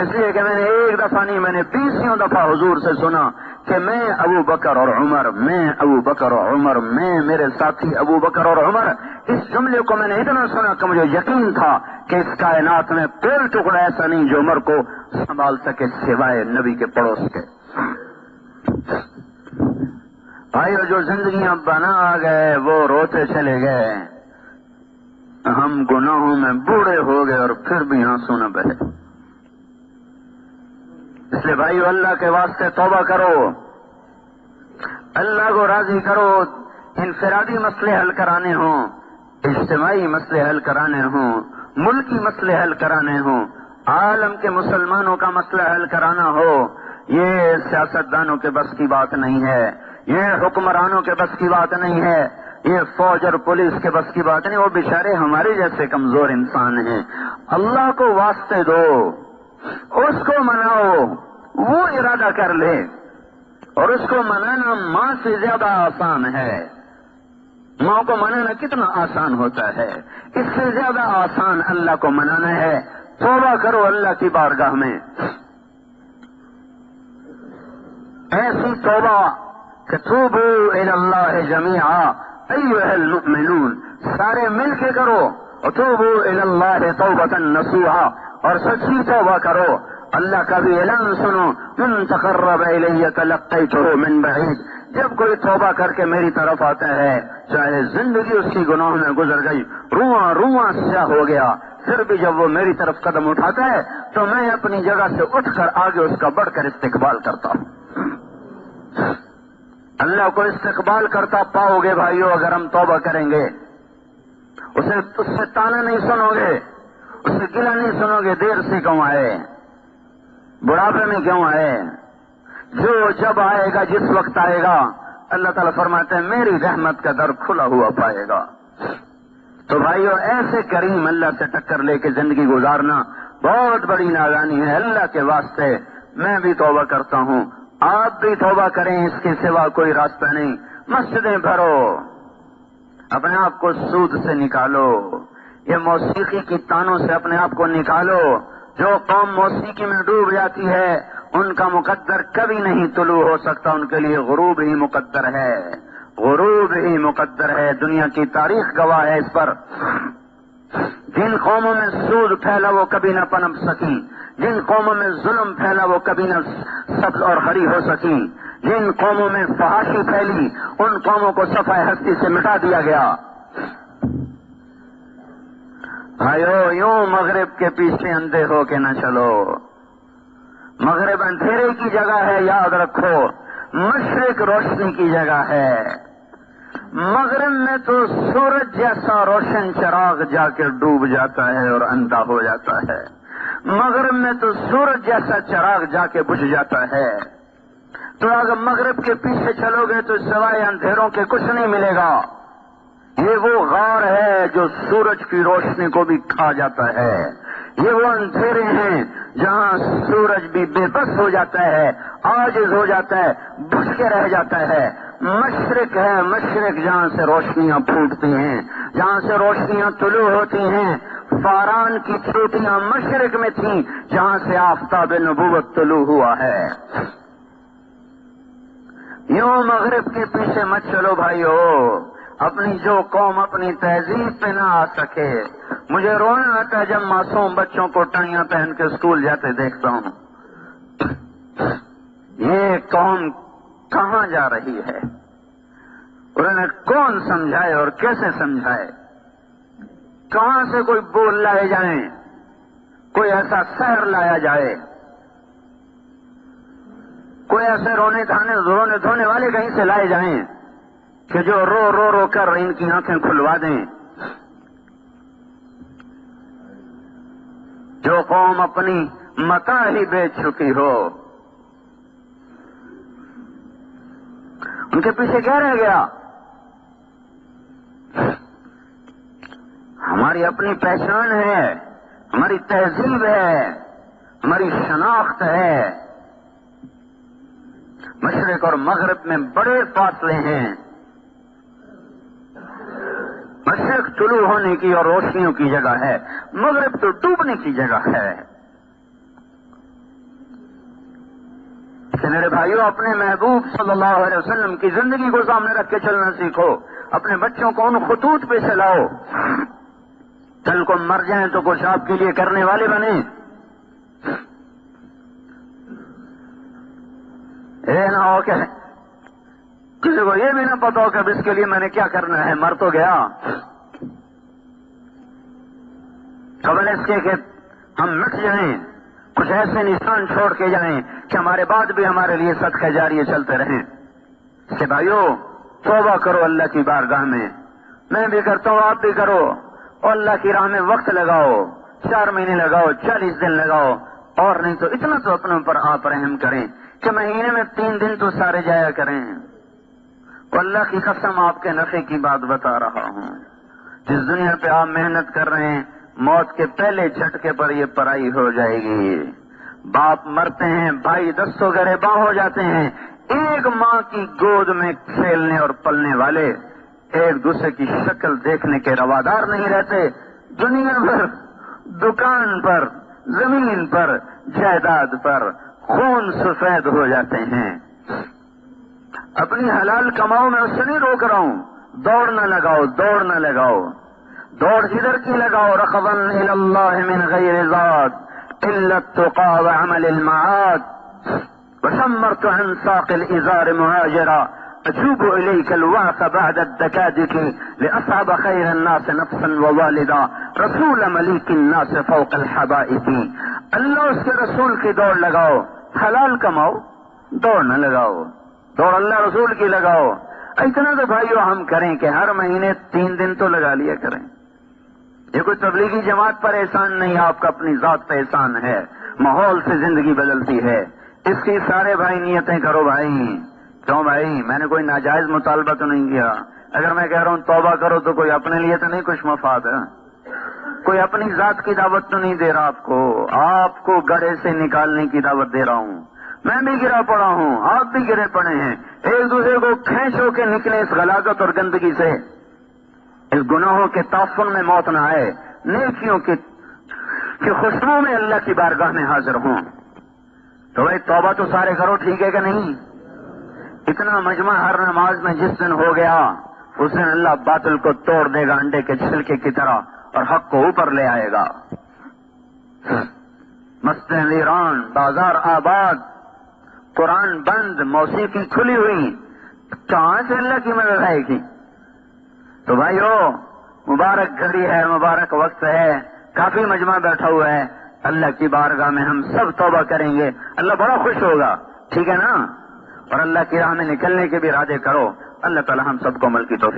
اس لیے کہ میں نے ایک دفعہ نہیں، میں نے 20 دفعہ حضور سے سنا کہ میں ابو بکر اور عمر، میں ابو بکر اور عمر، میں میرے ساتھی ابو بکر اور عمر. اس جملے کو میں نے اتنا سنا کہ مجھے یقین تھا کہ اس کائنات میں کوئی ٹکڑا ایسا نہیں جو عمر کو سنبھال سکے سوائے نبی کے پڑوس کے. بھائیو، جو زندگیاں بنا گئے وہ روتے چلے گئے. ہم گناہوں میں بوڑھے ہو گئے اور پھر بھی آنسو نہ بہے. اس لیے بھائیو، اللہ کے واسطے توبہ کرو، اللہ کو راضی کرو. انفرادی مسئلے حل کرانے ہوں، اجتماعی مسئلے حل کرانے ہوں، ملکی مسئلے حل کرانے ہوں، عالم کے مسلمانوں کا مسئلہ حل کرانا ہو، یہ سیاستدانوں کے بس کی بات نہیں ہے، یہ حکمرانوں کے بس کی بات نہیں ہے، یہ فوج اور پولیس کے بس کی بات نہیں. وہ بیچارے ہمارے جیسے کمزور انسان ہیں. اللہ کو واسطے دو، اس کو مناؤ، وہ ارادہ کر لے. اور اس کو منانا ماں سے زیادہ آسان ہے. ماں کو منانا کتنا آسان ہوتا ہے، اس سے زیادہ آسان اللہ کو منانا ہے. توبہ کرو اللہ کی بارگاہ میں، ایسی توبہ کہ توبوا الی اللہ جمیعا ایھا المؤمنون، سارے مل کے کرو. وتوبوا الی اللہ توبۃ نصوحا، اور سچی توبہ کرو. اللہ کا بھی اعلان سنو، من تقرب الی تلقیتہ من بعید. جب کوئی توبہ کر کے میری طرف آتا ہے، چاہے زندگی اس کی گناہوں میں گزر گئی، رواں رواں سیاہ ہو گیا، پھر بھی جب وہ میری طرف قدم اٹھاتا ہے تو میں اپنی جگہ سے اٹھ کر آگے اس کا بڑھ کر استقبال کرتا ہوں. اللہ کو استقبال کرتا پاؤ گے بھائیو اگر ہم توبہ کریں گے. اس سے تانا نہیں سنو گے، اس سے گلہ نہیں سنو گے دیر سے کیوں آئے، بڑھاپے میں کیوں آئے. جو جب آئے گا، جس وقت آئے گا، اللہ تعالیٰ فرماتے ہیں میری رحمت کا در کھلا ہوا پائے گا. تو بھائیو، ایسے کریم اللہ سے ٹکر لے کے زندگی گزارنا بہت بڑی نادانی ہے. اللہ کے واسطے میں بھی توبہ کرتا ہوں، آپ بھی توبہ کریں، اس کے سوا کوئی راستہ نہیں. مسجدیں بھرو، اپنے آپ کو سود سے نکالو، یہ موسیقی کی تانوں سے اپنے آپ کو نکالو. جو قوم موسیقی میں ڈوب جاتی ہے ان کا مقدر کبھی نہیں طلوع ہو سکتا، ان کے لیے غروب ہی مقدر ہے، غروب ہی مقدر ہے. دنیا کی تاریخ گواہ ہے اس پر. جن قوموں میں سود پھیلا وہ کبھی نہ پنپ سکی، جن قوموں میں ظلم پھیلا وہ کبھی نہ سبز اور ہری ہو سکی، جن قوموں میں فحاشی پھیلی ان قوموں کو صفحہ ہستی سے مٹا دیا گیا. بھائیو، یوں مغرب کے پیچھے اندھے ہو کے نہ چلو. مغرب اندھیرے کی جگہ ہے، یاد رکھو. مشرق روشنی کی جگہ ہے. مغرب میں تو سورج جیسا روشن چراغ جا کے ڈوب جاتا ہے اور اندھا ہو جاتا ہے. مغرب میں تو سورج جیسا چراغ جا کے بجھ جاتا ہے. تو اگر مغرب کے پیچھے چلو گے تو سوائے اندھیروں کے کچھ نہیں ملے گا. یہ وہ غار ہے جو سورج کی روشنی کو بھی کھا جاتا ہے. یہ وہ اندھیرے ہیں جہاں سورج بھی بے بس ہو جاتا ہے، عاجز ہو جاتا ہے، بجھ کے رہ جاتا ہے. مشرق ہے، مشرق جہاں سے روشنیاں پھوٹتی ہیں، جہاں سے روشنیاں طلوع ہوتی ہیں. فاران کی چوٹیاں مشرق میں تھیں جہاں سے آفتاب نبوت طلوع ہوا ہے. یوں مغرب کے پیچھے مت چلو بھائیو. اپنی جو قوم اپنی تہذیب پہ نہ آ سکے، مجھے رونا آتا ہے جب معصوم بچوں کو ٹائیاں پہن کے اسکول جاتے دیکھتا ہوں. یہ قوم کہاں جا رہی ہے؟ انہیں کون سمجھائے اور کیسے سمجھائے؟ کہاں سے کوئی بول لائے جائیں، کوئی ایسا سحر لایا جائے، کوئی ایسے رونے دھونے والے کہیں سے لائے جائیں کہ جو رو رو رو کر ان کی آنکھیں کھلوا دیں. جو قوم اپنی متاع ہی بیچ چکی ہو، ان کے پیچھے کیا رہ گیا؟ ہماری اپنی پہچان ہے، ہماری تہذیب ہے، ہماری شناخت ہے. مشرق اور مغرب میں بڑے فاصلے ہیں. مشرق طلوع ہونے کی اور روشنیوں کی جگہ ہے، مغرب تو ڈوبنے کی جگہ ہے۔ کہ میرے بھائیوں، اپنے محبوب صلی اللہ علیہ وسلم کی زندگی کو سامنے رکھ کے چلنا سیکھو، اپنے بچوں کو ان خطوط پہ چلاؤ، کل کو مر جائیں تو کچھ آپ کے لیے کرنے والے بنے۔ نہ ہو کہ کسی کو یہ بھی نہ پتا ہو کہ اب اس کے لیے میں نے کیا کرنا ہے، مر تو گیا۔ قبل اس کے کہ ہم مٹ جائیں، کچھ ایسے نشان چھوڑ کے جائیں کہ ہمارے بعد بھی ہمارے لیے صدقہ جاریہ چلتے رہیں۔ کہ بھائیو، توبہ کرو اللہ کی بارگاہ میں بھی کرتا ہوں، آپ بھی کرو، اور اللہ کی راہ میں وقت لگاؤ، 4 مہینے لگاؤ، 40 دن لگاؤ، اور نہیں تو اتنا تو اپنے اوپر آپ رحم کریں کہ مہینے میں 3 دن تو سارے جایا کریں۔ تو اللہ کی قسم آپ کے نفع کی بات بتا رہا ہوں، جس دنیا پہ آپ محنت کر رہے ہیں، موت کے پہلے جھٹکے پر یہ پرائی ہو جائے گی۔ باپ مرتے ہیں، بھائی دستوں گریباں ہو جاتے ہیں، ایک ماں کی گود میں کھیلنے اور پلنے والے ایک دوسرے کی شکل دیکھنے کے روادار نہیں رہتے، دنیا بھر دکان پر، زمین پر، جائیداد پر خون سفید ہو جاتے ہیں۔ اپنی حلال کماؤ میں اس سے نہیں روک رہا ہوں، دوڑ نہ لگاؤ، دوڑ ادھر کی لگاؤ، رغبا الی اللہ من غیر ذات الا التقى وعمل المعاد، وشمرت عن ساق الازار مهاجرا اجوب اليك الوعث بعد الدكادك لاصعب خير الناس نفسا ووالدا رسول مليك الناس فوق الحبائب۔ اللہ اس کے رسول کی دوڑ لگاؤ، حلال کماؤ، دوڑ نہ لگاؤ، دوڑ اللہ رسول کی لگاؤ۔ اتنا تو بھائیو ہم کریں کہ ہر مہینے 3 دن تو لگا لیا کریں۔ یہ کوئی تبلیغی جماعت پر احسان نہیں، آپ کا اپنی ذات پہ احسان ہے، ماحول سے زندگی بدلتی ہے۔ اس کی سارے بھائی نیتیں کرو بھائی۔ کیوں بھائی؟ میں نے کوئی ناجائز مطالبہ تو نہیں کیا۔ اگر میں کہہ رہا ہوں توبہ کرو تو کوئی اپنے لیے تو نہیں کچھ مفاد ہے، کوئی اپنی ذات کی دعوت تو نہیں دے رہا آپ کو گڑھے سے نکالنے کی دعوت دے رہا ہوں۔ میں بھی گرا پڑا ہوں، آپ بھی گرے پڑے ہیں، ایک دوسرے کو کھینچو کے نکلے اس غلاظت اور گندگی سے، اس گناہوں کے تعفن میں موت نہ آئے، نیکیوں کی خوشبو میں اللہ کی بارگاہ میں حاضر ہوں۔ تو بھائی توبہ تو سارے کرو، ٹھیک ہے کہ نہیں؟ اتنا مجمع ہر نماز میں جس دن ہو گیا، اس دن اللہ باطل کو توڑ دے گا انڈے کے چھلکے کی طرح، اور حق کو اوپر لے آئے گا۔ مسجدیں ویران، بازار آباد، قرآن بند، موسیقی کھلی ہوئی، کہاں سے اللہ کی مدد آئے گی؟ تو بھائیو، مبارک گھڑی ہے، مبارک وقت ہے، کافی مجمع بیٹھا ہوا ہے، اللہ کی بارگاہ میں ہم سب توبہ کریں گے، اللہ بڑا خوش ہوگا، ٹھیک ہے نا؟ اور اللہ کی راہ میں نکلنے کے بھی ارادے کرو، اللہ تعالی ہم سب کو عمل کی توفیق